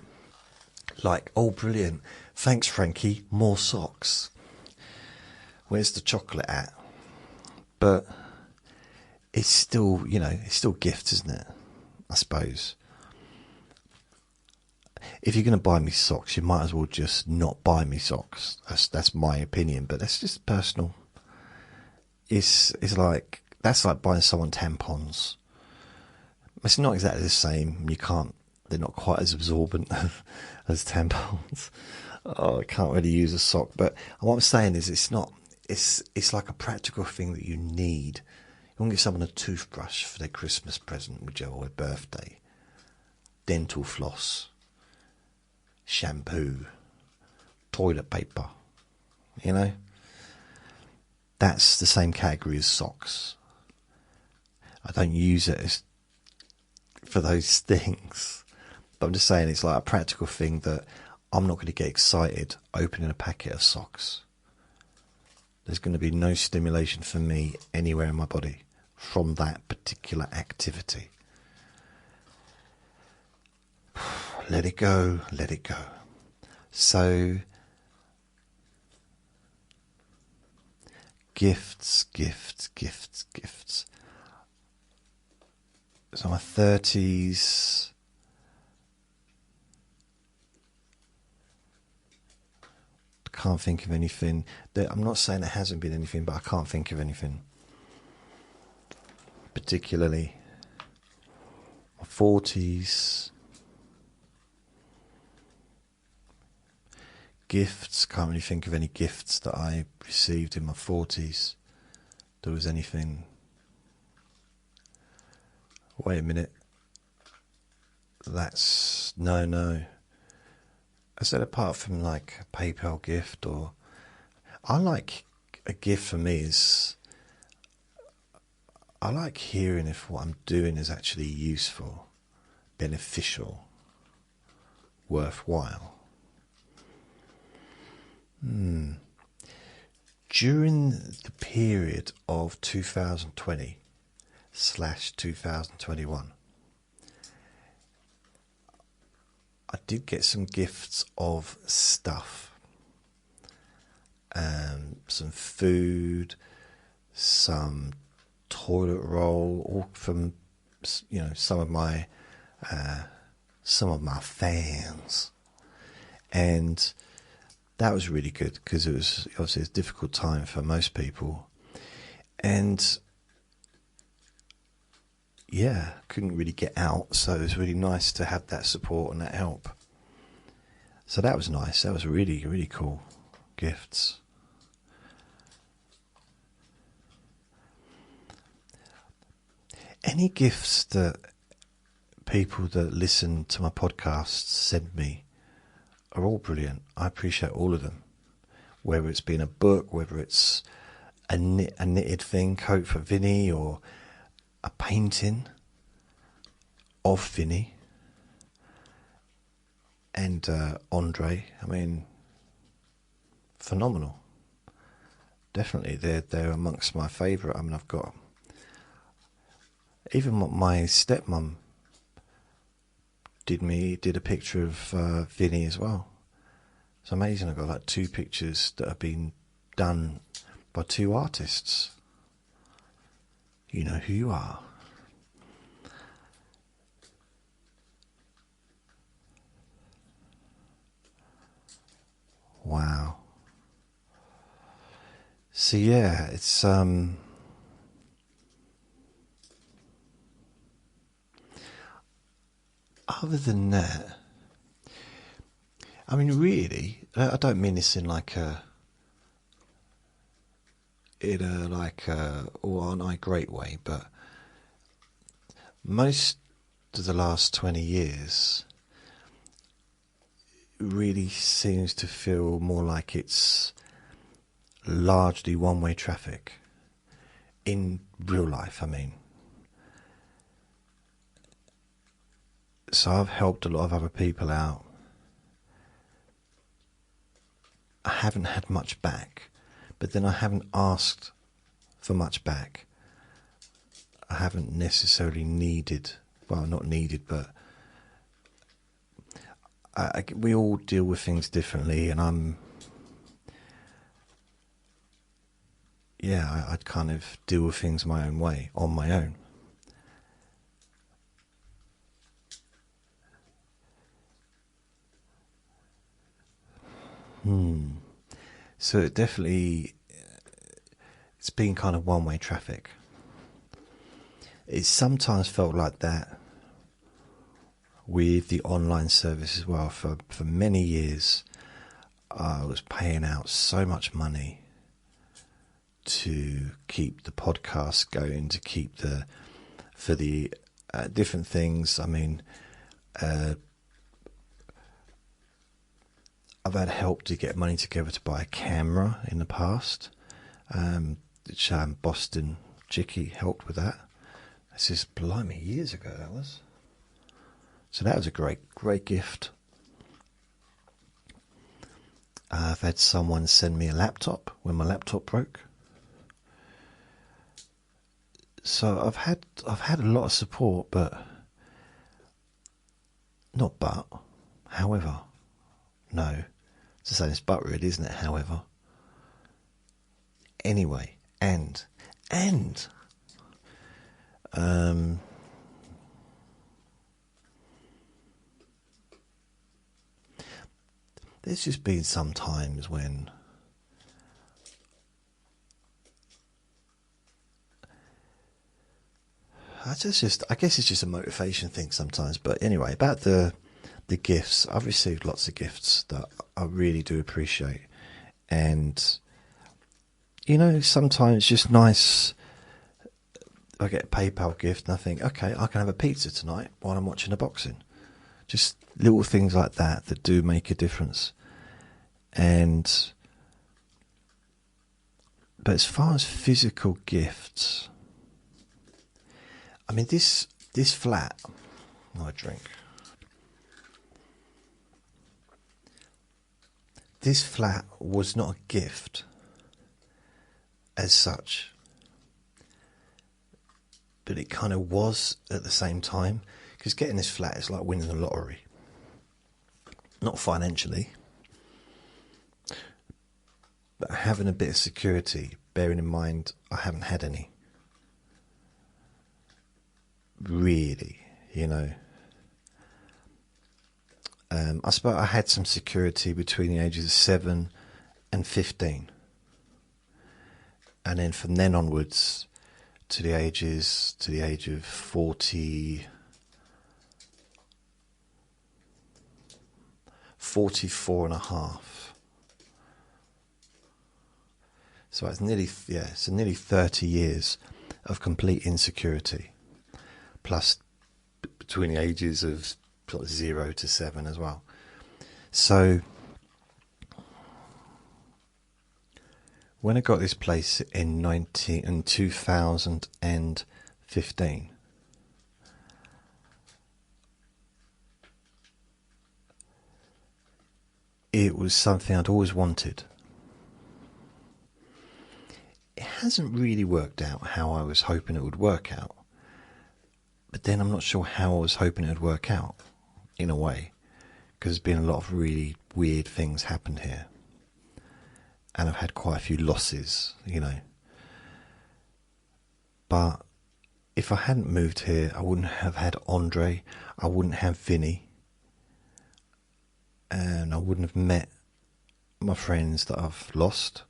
Like, oh, brilliant. Thanks, Frankie. More socks. Where's the chocolate at? But it's still, it's still gifts, isn't it? I suppose. If you're going to buy me socks, you might as well just not buy me socks. That's my opinion, but that's just personal. It's like, that's like buying someone tampons. It's not exactly the same. They're not quite as absorbent as tampons. Oh, I can't really use a sock, but what I'm saying is it's like a practical thing that you need. You want to give someone a toothbrush for their Christmas present, or their birthday, dental floss, shampoo, toilet paper, That's the same category as socks. I don't use it for those things. But I'm just saying it's like a practical thing that I'm not going to get excited opening a packet of socks. There's going to be no stimulation for me anywhere in my body from that particular activity. Let it go, let it go. So, gifts. So my 30s, can't think of anything. I'm not saying there hasn't been anything, but I can't think of anything particularly. My 40s, gifts, can't really think of any gifts that I received in my 40s. There was anything. Wait a minute. No. I said apart from like a PayPal gift, or I like a gift for me is I like hearing if what I'm doing is actually useful, beneficial, worthwhile. During the period of 2020/2021, I did get some gifts of stuff, some food, some toilet roll, all from some of my fans, and that was really good because it was obviously a difficult time for most people, and couldn't really get out, so it was really nice to have that support and that help. So that was nice. That was really, really cool gifts. Any gifts that people that listen to my podcasts send me are all brilliant. I appreciate all of them. Whether it's been a book, whether it's a knitted thing, coat for Vinny, or a painting of Vinny and Andre. I mean, phenomenal. Definitely, they're amongst my favourite. I mean, I've got even what my stepmom did a picture of Vinny as well. It's amazing. I've got like 2 pictures that have been done by 2 artists. You know who you are. Wow. So yeah, it's other than that, I mean, really, I don't mean this in like a oh, aren't I great way, but most of the last 20 years really seems to feel more like it's largely one-way traffic in real life. I mean, So I've helped a lot of other people out. I haven't had much back, but then I haven't asked for much back. I haven't necessarily needed, well, not needed, but we all deal with things differently, and I'd kind of deal with things my own way, on my own. So it's been kind of one-way traffic. It's sometimes felt like that with the online service as well. For many years, I was paying out so much money to keep the podcast going, to keep for the different things. I mean, I've had help to get money together to buy a camera in the past, which Boston Chicky helped with that. This is, blimey, years ago that was. So that was a great gift. I've had someone send me a laptop when my laptop broke. So I've had a lot of support, however, no, it's the same as but really, isn't it? However, anyway, and there's just been some times when I guess it's just a motivation thing sometimes. But anyway, about the gifts, I've received lots of gifts that I really do appreciate, and sometimes it's just nice. I get a PayPal gift and I think, okay, I can have a pizza tonight while I'm watching the boxing. Just little things like that do make a difference. But as far as physical gifts, I mean, this flat, I drink. This flat was not a gift as such, but it kind of was at the same time, because getting this flat is like winning the lottery. Not financially, but having a bit of security, bearing in mind I haven't had any. Really, I suppose I had some security between the ages of 7 and 15. And then from then onwards to the age of 44 and a half. So it's nearly 30 years of complete insecurity, plus between the ages of sort of 0 to 7 as well. So when I got this place in 2015, it was something I'd always wanted. It hasn't really worked out how I was hoping it would work out, but then I'm not sure how I was hoping it would work out, in a way, because there's been a lot of really weird things happened here. And I've had quite a few losses, But if I hadn't moved here, I wouldn't have had Andre, I wouldn't have Vinny, and I wouldn't have met my friends that I've lost.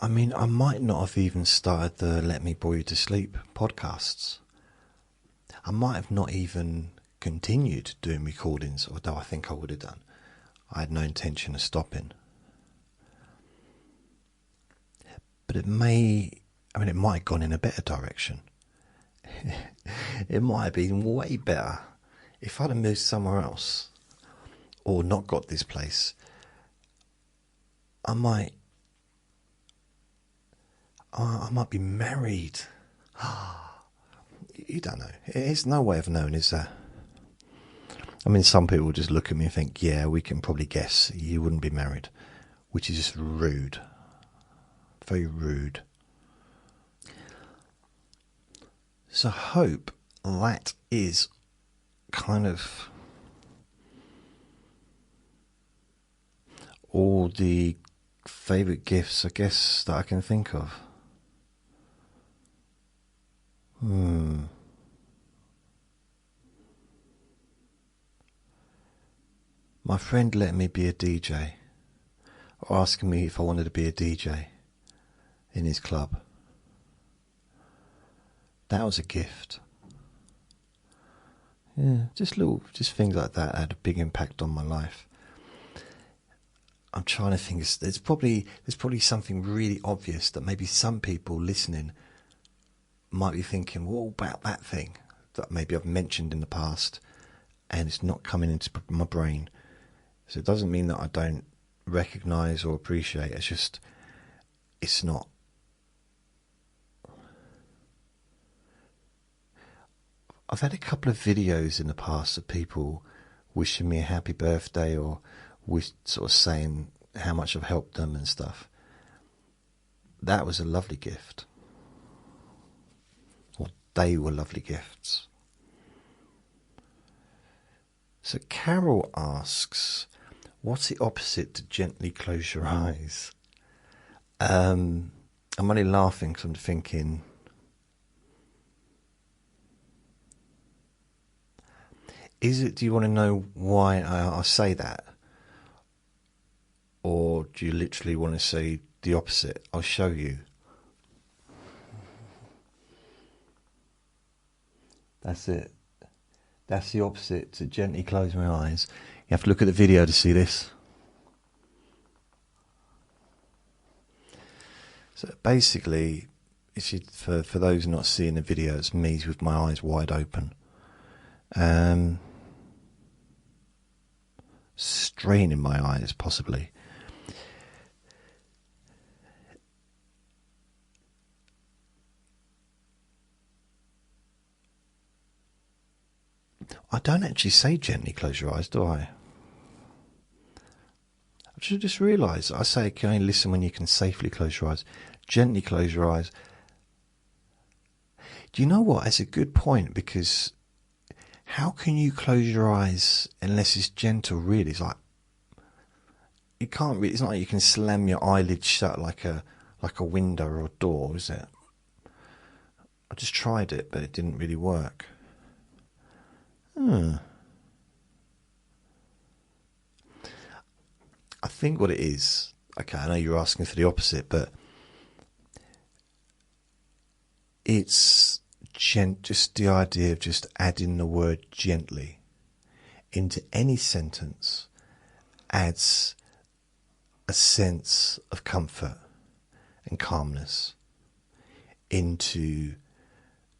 I mean, I might not have even started the Let Me Bore You to Sleep podcasts. I might have not even continued doing recordings, although I think I would have done. I had no intention of stopping. But it might have gone in a better direction. It might have been way better if I'd have moved somewhere else, or not got this place. I might oh, I might be married. You don't know. There's no way of knowing, is there? I mean, some people just look at me and think, yeah, we can probably guess you wouldn't be married, which is just rude. Very rude. So I hope that is kind of all the favourite gifts, I guess, that I can think of. My friend let me be a DJ, or asking me if I wanted to be a DJ in his club. That was a gift. Yeah, just things like that had a big impact on my life. I'm trying to think. There's probably something really obvious that maybe some people listening might be thinking, what about that thing that maybe I've mentioned in the past, and it's not coming into my brain. So it doesn't mean that I don't recognise or appreciate. It's just, it's not. I've had a couple of videos in the past of people wishing me a happy birthday, or sort of saying how much I've helped them and stuff. That was a lovely gift. Or they were lovely gifts. So Carol asks, what's the opposite to gently close your eyes? I'm only laughing because I'm thinking, do you want to know why I say that? Or do you literally want to say the opposite? I'll show you. That's it. That's the opposite to gently close my eyes. You have to look at the video to see this. So basically, for those not seeing the video, it's me with my eyes wide open. Straining my eyes, possibly. I don't actually say gently close your eyes, do I? I should just realise I say, can only listen when you can safely close your eyes. Gently close your eyes. Do you know what? That's a good point, because how can you close your eyes unless it's gentle, really? It's like, you can't really, it's not like you can slam your eyelids shut like a window or a door, is it? I just tried it, but it didn't really work. I think what it is, okay, I know you're asking for the opposite, but it's just the idea of just adding the word gently into any sentence adds a sense of comfort and calmness into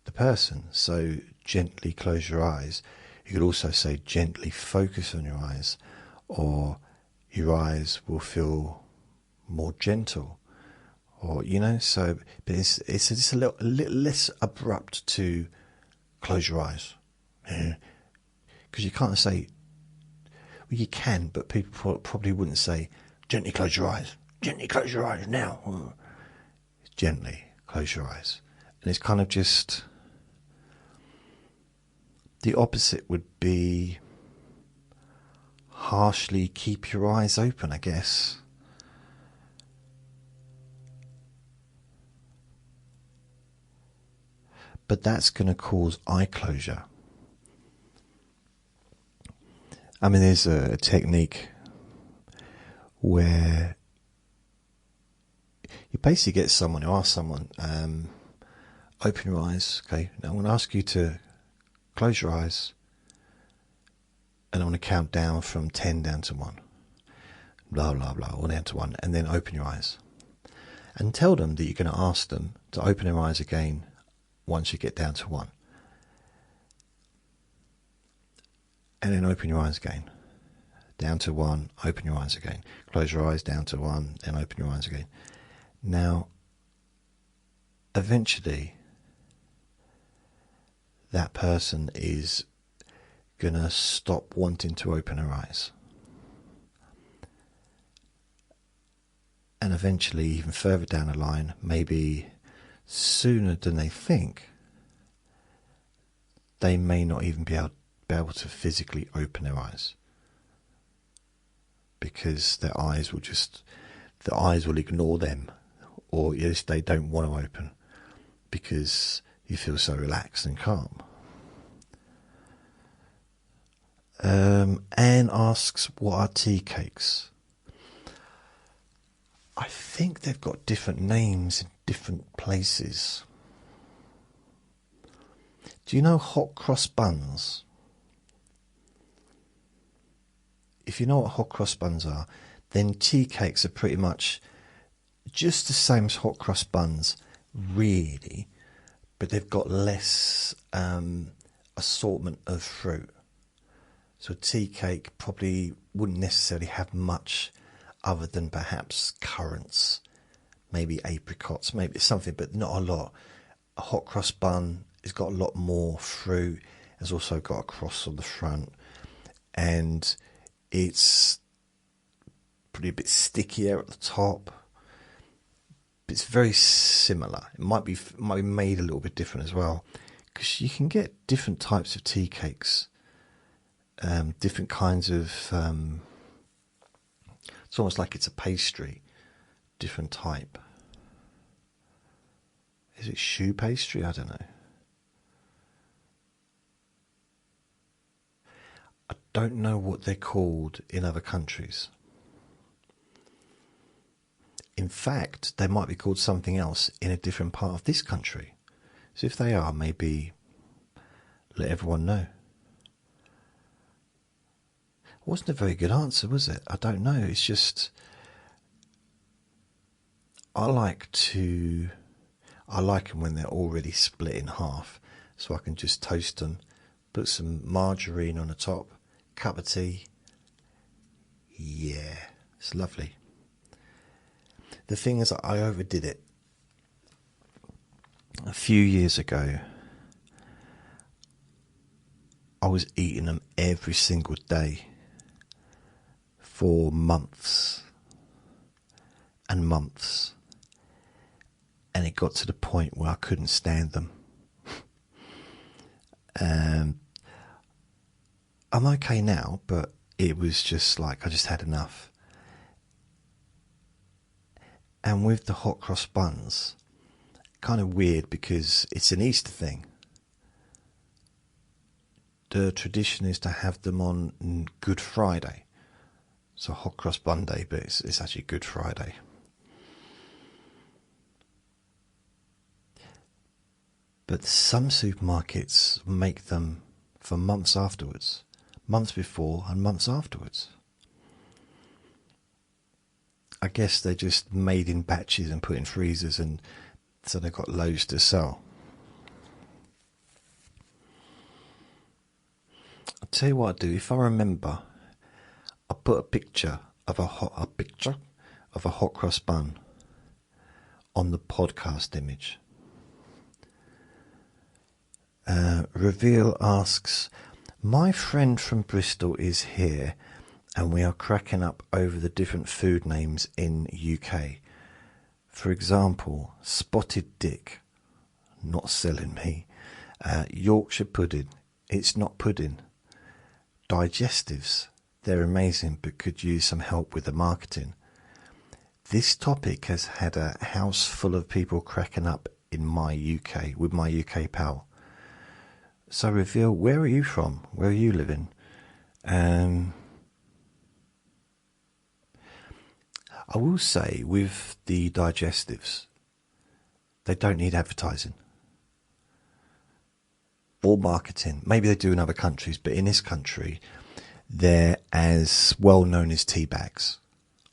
the person. So gently close your eyes. You could also say gently focus on your eyes, or your eyes will feel more gentle, or so. But it's just a little less abrupt to close your eyes, because you can't say. Well, you can, but people probably wouldn't say gently close your eyes. Gently close your eyes now. Gently close your eyes, and it's kind of just. The opposite would be harshly keep your eyes open, I guess. But that's going to cause eye closure. I mean, there's a technique where you basically get someone, or ask someone, open your eyes. Okay, now I'm going to ask you to close your eyes, and I'm going to count down from 10 down to 1. Blah, blah, blah, all down to 1. And then open your eyes. And tell them that you're going to ask them to open their eyes again once you get down to 1. And then open your eyes again. Down to 1, open your eyes again. Close your eyes, down to 1, then open your eyes again. Now, eventually that person is going to stop wanting to open her eyes. And eventually, even further down the line, maybe sooner than they think, they may not even be able to physically open their eyes, because their eyes will ignore them, or yes, they don't want to open because you feel so relaxed and calm. Anne asks, what are tea cakes? I think they've got different names in different places. Do you know hot cross buns? If you know what hot cross buns are, then tea cakes are pretty much just the same as hot cross buns, really, but they've got less assortment of fruit. So a tea cake probably wouldn't necessarily have much other than perhaps currants, maybe apricots, maybe something, but not a lot. A hot cross bun has got a lot more fruit, has also got a cross on the front, and it's probably a bit stickier at the top. But it's very similar. It might be made a little bit different as well, because you can get different types of tea cakes, different kinds of. It's almost like it's a pastry, different type. Is it choux pastry? I don't know. I don't know what they're called in other countries. In fact, they might be called something else in a different part of this country. So if they are, maybe let everyone know. It wasn't a very good answer, was it? I don't know. It's just I like them when they're already split in half, so I can just toast them, put some margarine on the top, cup of tea. Yeah, it's lovely. The thing is, I overdid it. A few years ago, I was eating them every single day for months and months, and it got to the point where I couldn't stand them. I'm okay now, but it was just like I just had enough. And with the hot cross buns, kind of weird because it's an Easter thing. The tradition is to have them on Good Friday. So hot cross bun day, but it's actually Good Friday. But some supermarkets make them for months afterwards. Months before and months afterwards. I guess they're just made in batches and put in freezers, and so they've got loads to sell. I'll tell you what I do. If I remember, I'll put a picture of a hot cross bun on the podcast image. Reveal asks, my friend from Bristol is here, and we are cracking up over the different food names in UK. For example, spotted dick, not selling me. Yorkshire pudding, it's not pudding. Digestives, they're amazing but could use some help with the marketing. This topic has had a house full of people cracking up in my UK, with my UK pal. So Reveal, where are you from? Where are you living? I will say, with the digestives, they don't need advertising or marketing. Maybe they do in other countries, but in this country, they're as well known as tea bags,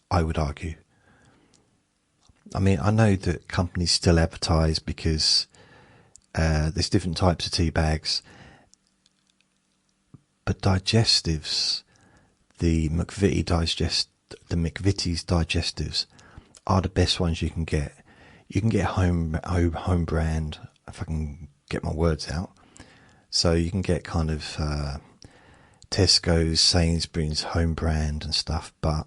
I would argue. I mean, I know that companies still advertise because there's different types of tea bags, but digestives, the McVitie's digestives are the best ones you can get. You can get home brand, if I can get my words out. So you can get kind of Tesco's, Sainsbury's, home brand and stuff, but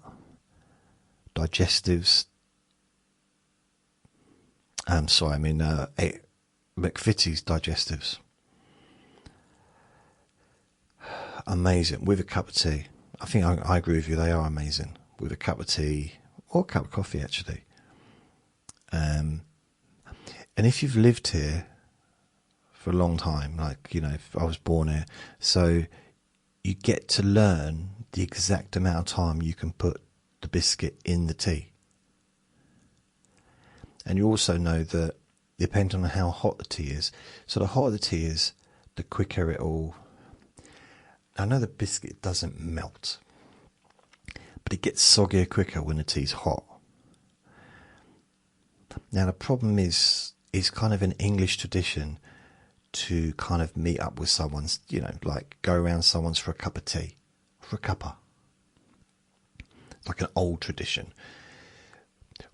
digestives. McVitie's digestives. Amazing with a cup of tea. I think I agree with you. They are amazing with a cup of tea or a cup of coffee, actually. And if you've lived here for a long time, like, you know, if I was born here, so you get to learn the exact amount of time you can put the biscuit in the tea. And you also know that depending on how hot the tea is, so the hotter the tea is, the quicker it'll... I know the biscuit doesn't melt, but it gets soggier quicker when the tea's hot. Now the problem is kind of an English tradition to kind of meet up with someone's, you know, like go around someone's for a cup of tea, for a cuppa. Like an old tradition.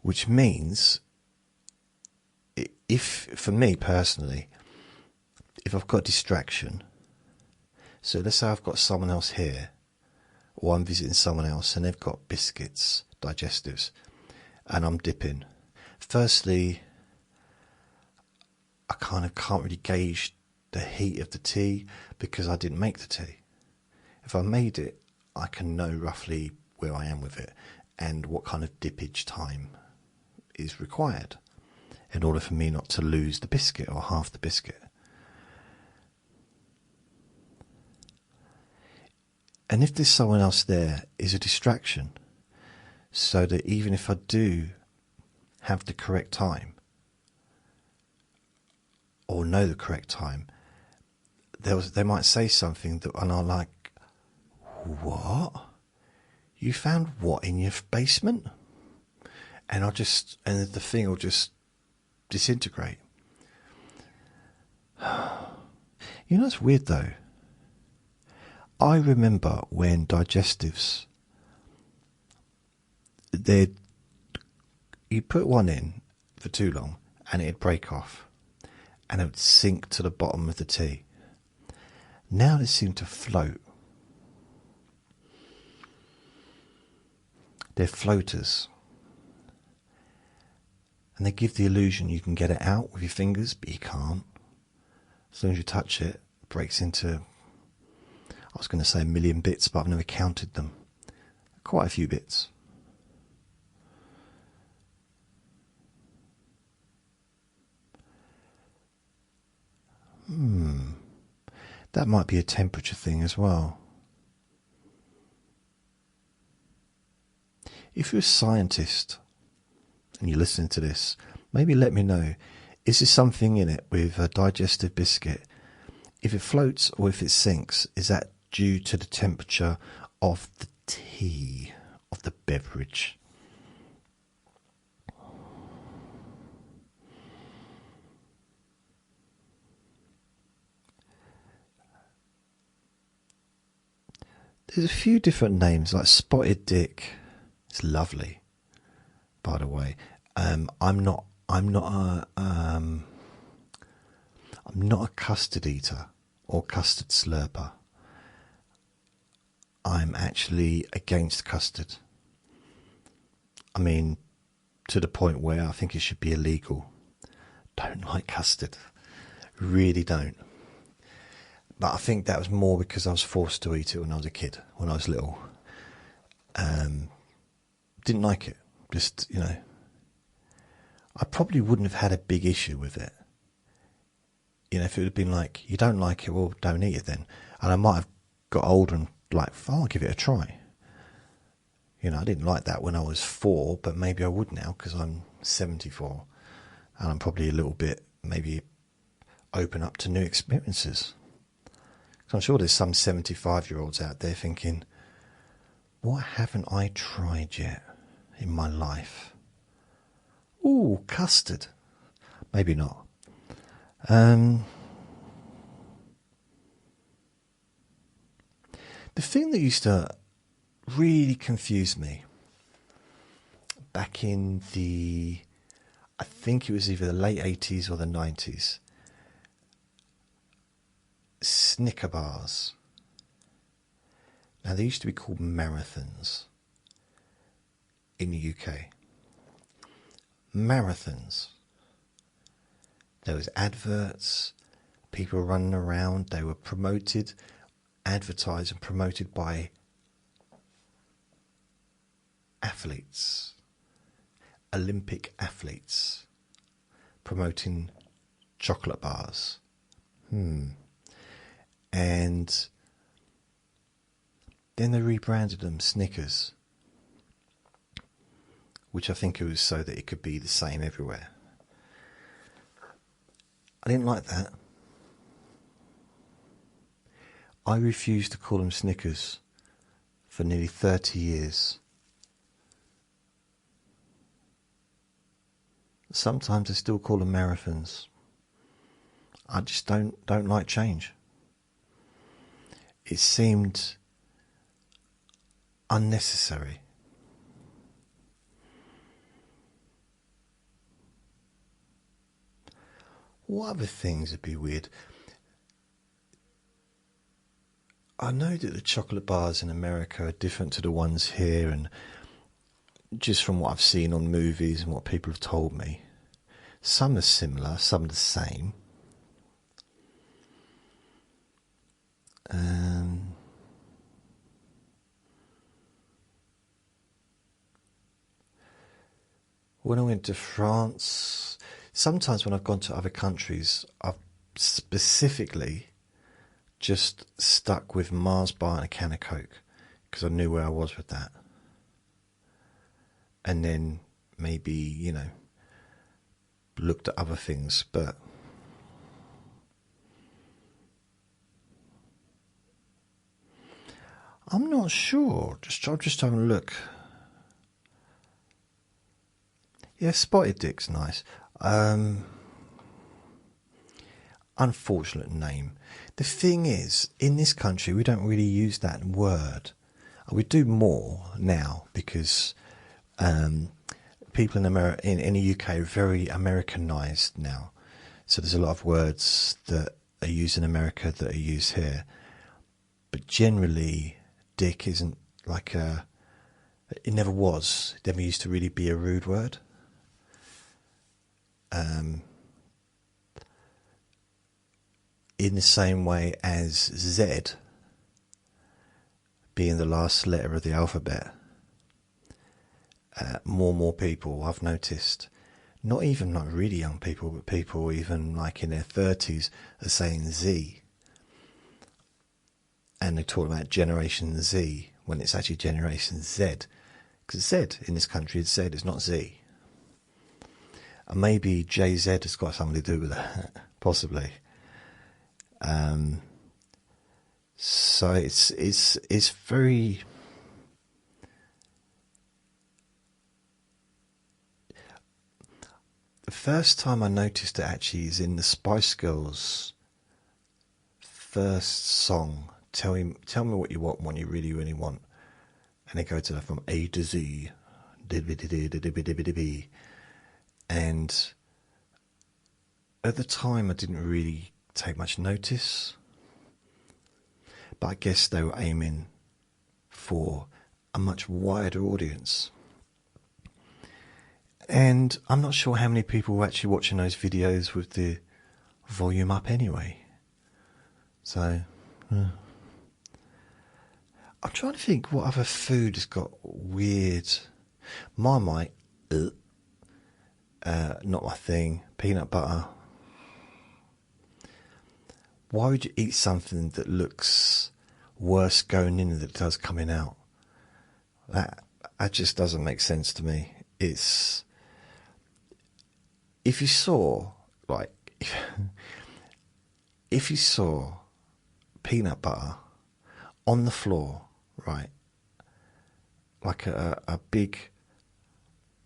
Which means, if, for me personally, if I've got a distraction, so let's say I've got someone else here, or I'm visiting someone else and they've got biscuits, digestives, and I'm dipping. Firstly, I kind of can't really gauge the heat of the tea because I didn't make the tea. If I made it, I can know roughly where I am with it and what kind of dippage time is required in order for me not to lose the biscuit or half the biscuit. And if there's someone else there, is a distraction, so that even if I do have the correct time or know the correct time, they might say something that, and I'm like, what? You found what in your basement? And the thing will just disintegrate. You know, it's weird though. I remember when digestives, you put one in for too long and it'd break off and it would sink to the bottom of the tea. Now they seem to float. They're floaters. And they give the illusion you can get it out with your fingers, but you can't. As soon as you touch it, it breaks into, I was going to say a million bits, but I've never counted them. Quite a few bits. That might be a temperature thing as well. If you're a scientist and you're listening to this, maybe let me know, is there something in it with a digestive biscuit? If it floats or if it sinks, is that due to the temperature of the tea, of the beverage? There's a few different names, like spotted dick. It's lovely, by the way. I'm not a custard eater or custard slurper. I'm actually against custard. I mean, to the point where I think it should be illegal. Don't like custard. Really don't. But I think that was more because I was forced to eat it when I was a kid, when I was little. Didn't like it. Just, you know, I probably wouldn't have had a big issue with it. You know, if it would have been like, you don't like it, well, don't eat it then. And I might have got older and like, oh, I'll give it a try. You know, I didn't like that when I was 4, but maybe I would now because I'm 74. And I'm probably a little bit, maybe, open up to new experiences. So I'm sure there's some 75-year-olds out there thinking, what haven't I tried yet in my life? Ooh, custard. Maybe not. The thing that used to really confuse me back in the I think it was either the late 80s or the 90s, Snicker bars. Now, they used to be called marathons in the UK. Marathons. There was adverts, people running around, they were promoted, advertised and promoted by athletes, Olympic athletes, promoting chocolate bars. And then they rebranded them Snickers, which I think it was so that it could be the same everywhere. I didn't like that. I refused to call them Snickers for nearly 30 years. Sometimes I still call them marathons. I just don't like change. It seemed unnecessary. What other things would be weird? I know that the chocolate bars in America are different to the ones here, and just from what I've seen on movies and what people have told me, some are similar, some are the same. When I went to France, sometimes when I've gone to other countries, I've specifically just stuck with Mars bar and a can of Coke because I knew where I was with that. And then maybe, you know, looked at other things, but I'm not sure. I'm just having a look. Yeah, spotted dick's nice. Unfortunate name. The thing is, in this country, we don't really use that word. We do more now because people in the UK are very Americanized now. So there's a lot of words that are used in America that are used here. But generally, dick isn't like a... It never was. It never used to really be a rude word. In the same way as Z being the last letter of the alphabet, more and more people I've noticed, not even like really young people, but people even like in their 30s are saying Z. And they talk about Generation Z when it's actually Generation Z. Because Z in this country is Z, it's not Z. And maybe JZ has got something to do with that, possibly. So it's very... The first time I noticed it actually is in the Spice Girls' first song, Tell Me What You Want, What You Really, Really Want. And they go to from A to Z. And at the time I didn't really take much notice. But I guess they were aiming for a much wider audience. And I'm not sure how many people were actually watching those videos with the volume up anyway. So, I'm trying to think what other food has got weird... Marmite, not my thing. Peanut butter. Why would you eat something that looks worse going in than it does coming out? That just doesn't make sense to me. It's... If you saw, like... If you saw peanut butter on the floor, right? Like a big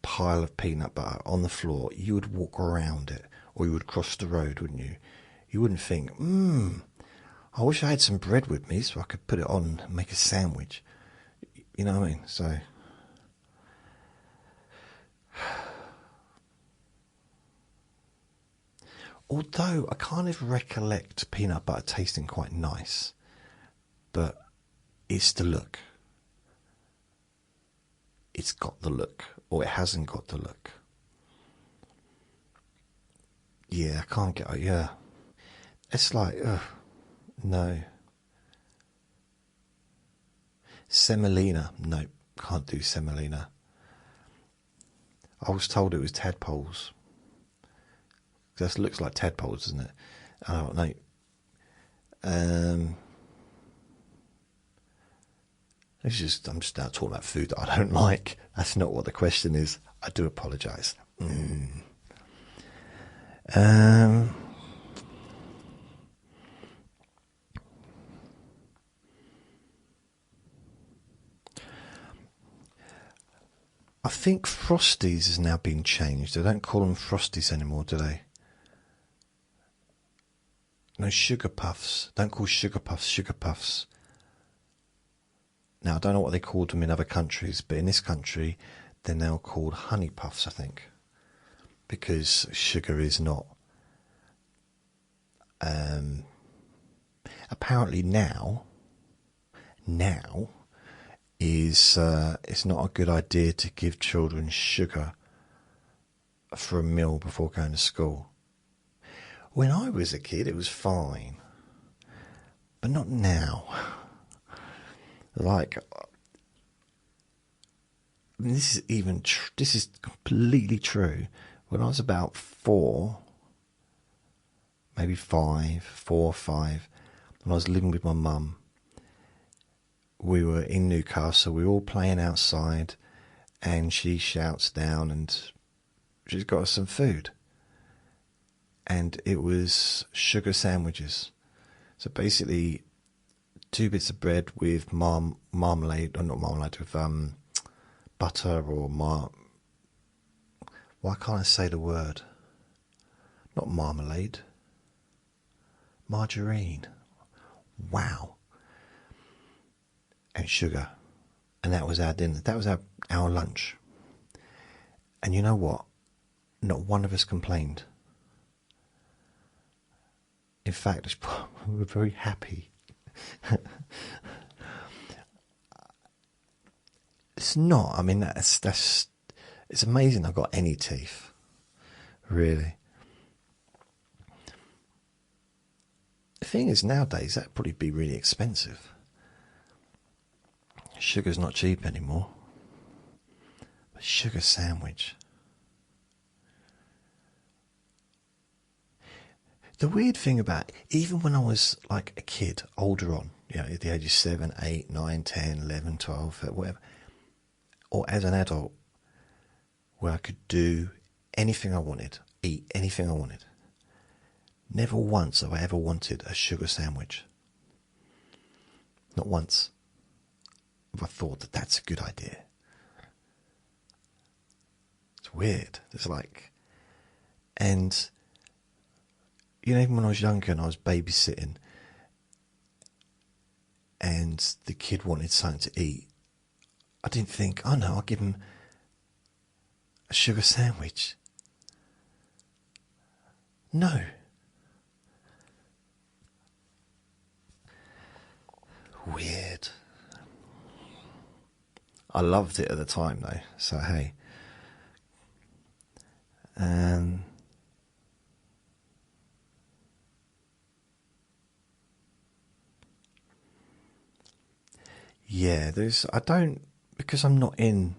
pile of peanut butter on the floor, you would walk around it, or you would cross the road, wouldn't you? You wouldn't think, I wish I had some bread with me so I could put it on and make a sandwich. You know what I mean? So, Although I kind of recollect peanut butter tasting quite nice, but it's the look. It's got the look, or it hasn't got the look. Yeah, I can't get. Yeah, it's like, ugh, no. Semolina, no, can't do semolina. I was told it was tadpoles. That looks like tadpoles, doesn't it? Oh no. I'm just now talking about food that I don't like. That's not what the question is. I do apologise. I think Frosties has now been changed. They don't call them Frosties anymore, do they? No, Sugar Puffs. Don't call Sugar Puffs Sugar Puffs. Now, I don't know what they called them in other countries, but in this country, they're now called Honey Puffs, I think. Because sugar is not. Apparently now is it's not a good idea to give children sugar for a meal before going to school. When I was a kid, it was fine, but not now. Like, this is completely true. When I was about 4, maybe 5, 4 or 5, when I was living with my mum, we were in Newcastle, we were all playing outside, and she shouts down and she's got us some food. And it was sugar sandwiches. So basically, 2 bits of bread with marmalade, or not marmalade, with butter or why can't I say the word? Not marmalade. Margarine. Wow. And sugar. And that was our dinner. That was our lunch. And you know what? Not one of us complained. In fact, we were very happy. It's not. I mean, that's it's amazing I've got any teeth. Really. The thing is, nowadays that'd probably be really expensive. Sugar's not cheap anymore. But sugar sandwich. The weird thing about it, even when I was like a kid, older on, at the age of 7, 8, 9, 10, 11, 12, whatever, or as an adult, where I could do anything I wanted, eat anything I wanted, never once have I ever wanted a sugar sandwich. Not once have I thought that that's a good idea. It's weird. It's like, and even when I was younger and I was babysitting and the kid wanted something to eat, I didn't think, oh no, I'll give him a sugar sandwich. No. Weird. I loved it at the time though, so hey. Yeah, because I'm not in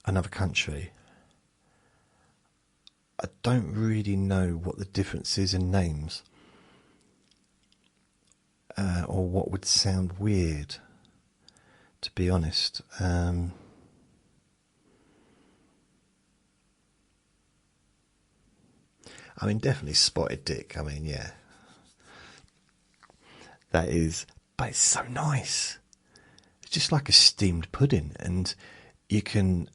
another country, I don't really know what the difference is in names, or what would sound weird, to be honest. I mean, definitely spotted dick. I mean, yeah. That is, but it's so nice. It's just like a steamed pudding, and you can,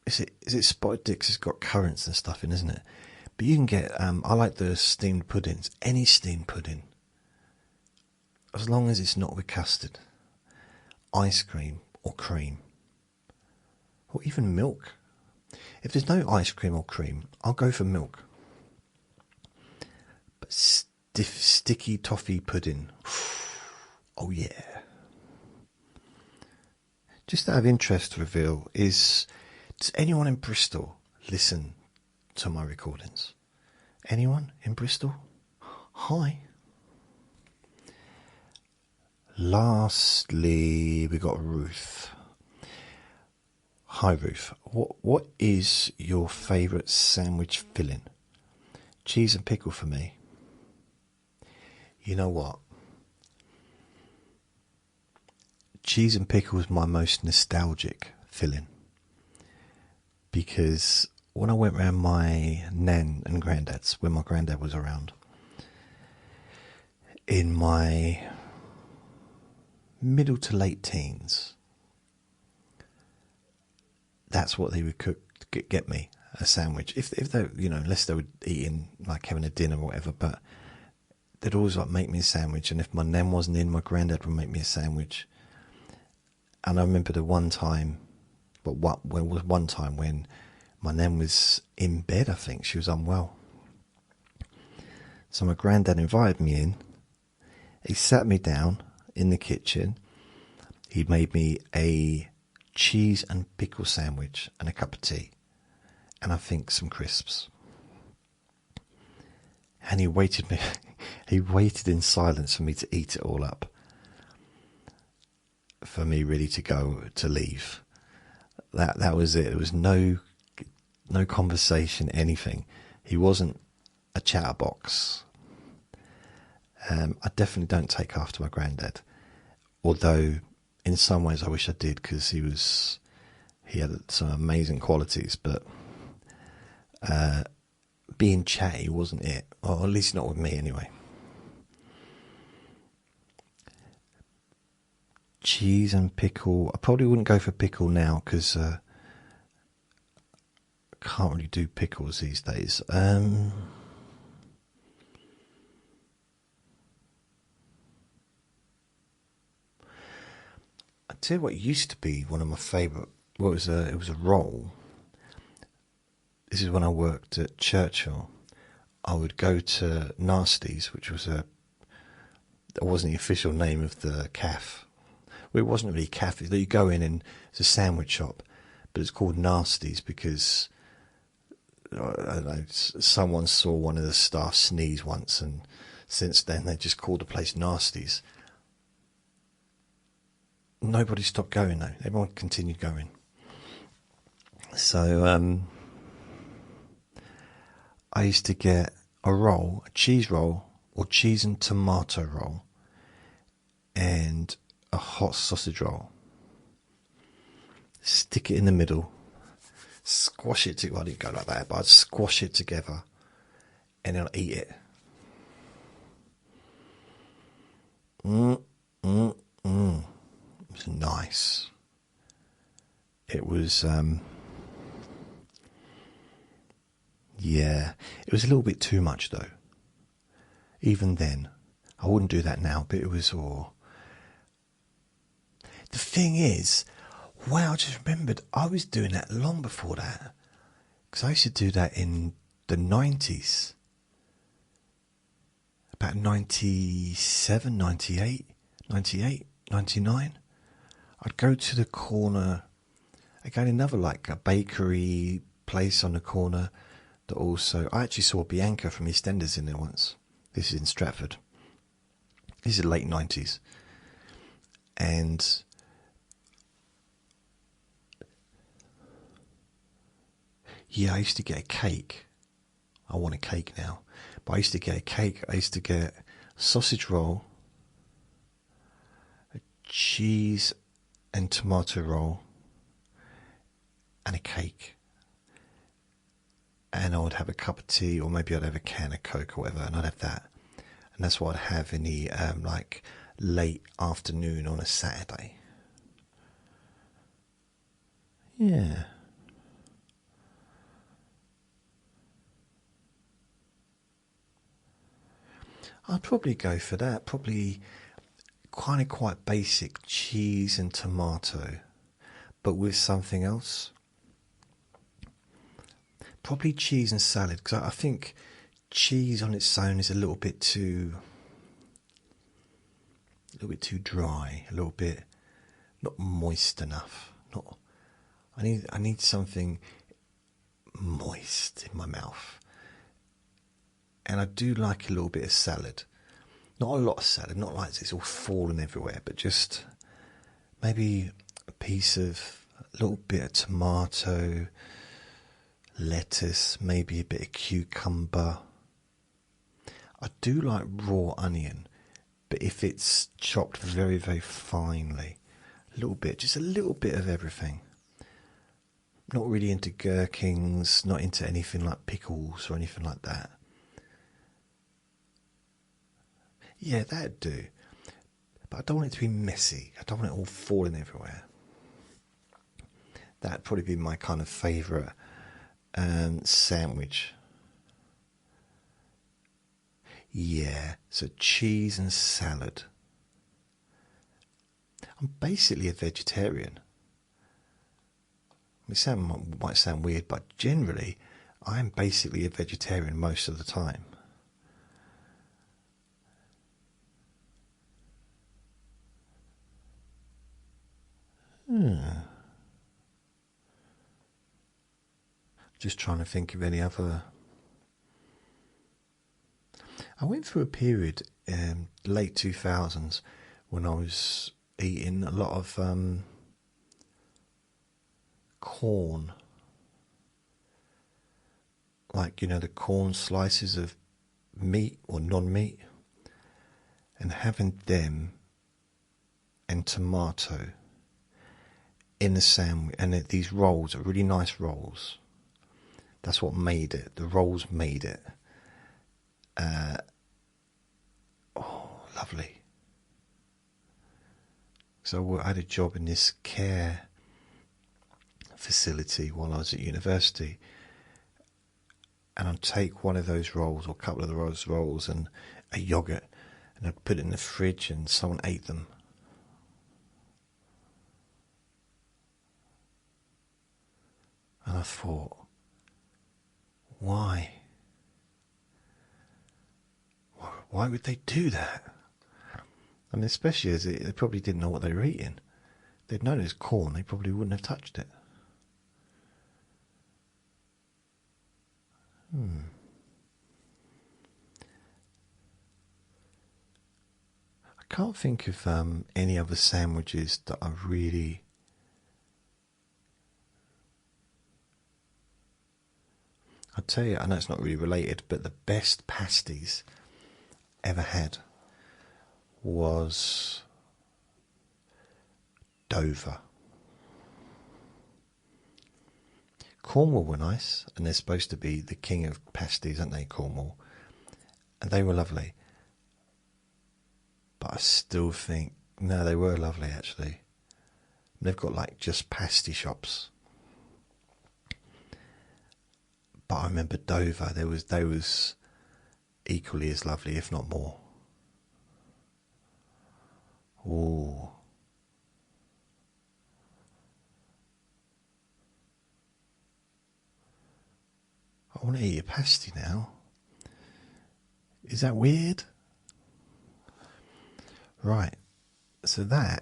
is it spotted dicks? It's got currants and stuff in, isn't it? But you can get, I like the steamed puddings, any steamed pudding, as long as it's not with custard, ice cream or cream, or even milk. If there's no ice cream or cream, I'll go for milk. sticky toffee pudding. Oh yeah. Just out of interest, reveal, does anyone in Bristol listen to my recordings? Anyone in Bristol? Hi. Lastly, we got Ruth. Hi Ruth. What is your favourite sandwich filling? Cheese and pickle for me. You know what? Cheese and pickle is my most nostalgic filling, because when I went round my nan and granddad's, when my granddad was around, in my middle to late teens, that's what they would cook to get me, a sandwich. If they, unless they were eating, like having a dinner or whatever, but they'd always like make me a sandwich. And if my nan wasn't in, my granddad would make me a sandwich. And I remember the one time, when my nan was in bed, I think she was unwell. So my granddad invited me in. He sat me down in the kitchen. He made me a cheese and pickle sandwich and a cup of tea, and I think some crisps. And he waited in silence for me to eat it all up, for me really to leave. That was it. There was no conversation, anything. He wasn't a chatterbox. I definitely don't take after my granddad, although in some ways I wish I did, because he had some amazing qualities, but being chatty wasn't it, or at least not with me anyway. Cheese and pickle. I probably wouldn't go for pickle now, because I can't really do pickles these days. I tell you what used to be one of my favourite. Well, it was a roll. This is when I worked at Churchill. I would go to Nasties, which was that wasn't the official name of the cafe. Well, it wasn't really a cafe. You go in and it's a sandwich shop, but it's called Nasties because I don't know, someone saw one of the staff sneeze once, and since then they just called the place Nasties. Nobody stopped going though. Everyone continued going. So I used to get a roll, a cheese roll, or cheese and tomato roll, and a hot sausage roll. Stick it in the middle, squash it together. Well, I didn't go like that, but I'd squash it together, and then I'd eat it. It was nice. It was, yeah, it was a little bit too much though. Even then, I wouldn't do that now, but it was all. The thing is, wow, I just remembered I was doing that long before that, because I used to do that in the 90s, about 97, 98, 98, 99. I'd go to the corner, again, another like a bakery place on the corner that also, I actually saw Bianca from EastEnders in there once. This is in Stratford. This is the late 90s. And yeah, I used to get a cake. I want a cake now. But I used to get a cake. I used to get a sausage roll, a cheese and tomato roll, and a cake. And I would have a cup of tea, or maybe I'd have a can of Coke or whatever, and I'd have that. And that's what I'd have in the like late afternoon on a Saturday. Yeah. I'd probably go for that. Probably quite basic cheese and tomato, but with something else. Probably cheese and salad, because I think cheese on its own is a little bit too dry, a little bit not moist enough. I need something moist in my mouth. And I do like a little bit of salad. Not a lot of salad, not like it's all falling everywhere, but just maybe a little bit of tomato, lettuce, maybe a bit of cucumber. I do like raw onion, but if it's chopped very, very finely, just a little bit of everything. Not really into gherkins, not into anything like pickles or anything like that. Yeah, that'd do. But I don't want it to be messy. I don't want it all falling everywhere. That'd probably be my kind of favourite sandwich. Yeah, so cheese and salad. I'm basically a vegetarian. It might sound weird, but generally, I am basically a vegetarian most of the time. Just trying to think of any other. I went through a period in late 2000s when I was eating a lot of corn. Like, the corn slices of meat or non-meat, and having them and tomato in the sandwich, and these rolls are really nice rolls. That's what made it. The rolls made it. Lovely. So I had a job in this care facility while I was at university, and I'd take one of those rolls or a couple of those rolls and a yogurt, and I'd put it in the fridge, and someone ate them. And I thought, why? Why would they do that? I mean, especially as they probably didn't know what they were eating. If they'd known it was corn, they probably wouldn't have touched it. I can't think of any other sandwiches that I really. I'll tell you, I know it's not really related, but the best pasties ever had was Dover. Cornwall were nice, and they're supposed to be the king of pasties, aren't they, Cornwall? And they were lovely. But I still think, no, they were lovely actually. They've got like just pasty shops. But I remember Dover, they was equally as lovely, if not more. Ooh. I want to eat a pasty now. Is that weird? Right. So I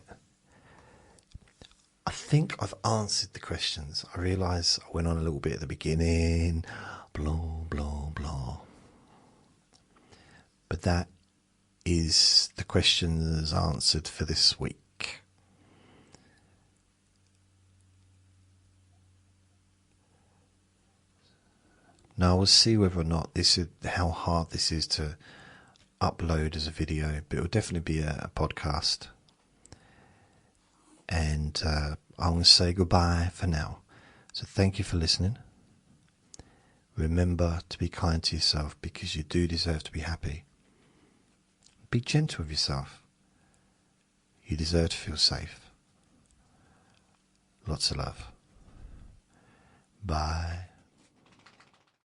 think I've answered the questions. I realise I went on a little bit at the beginning, blah, blah, blah. But that is the questions answered for this week. Now we'll see whether or not how hard this is to upload as a video, but it will definitely be a podcast. And I'm going to say goodbye for now. So thank you for listening. Remember to be kind to yourself, because you do deserve to be happy. Be gentle with yourself. You deserve to feel safe. Lots of love. Bye.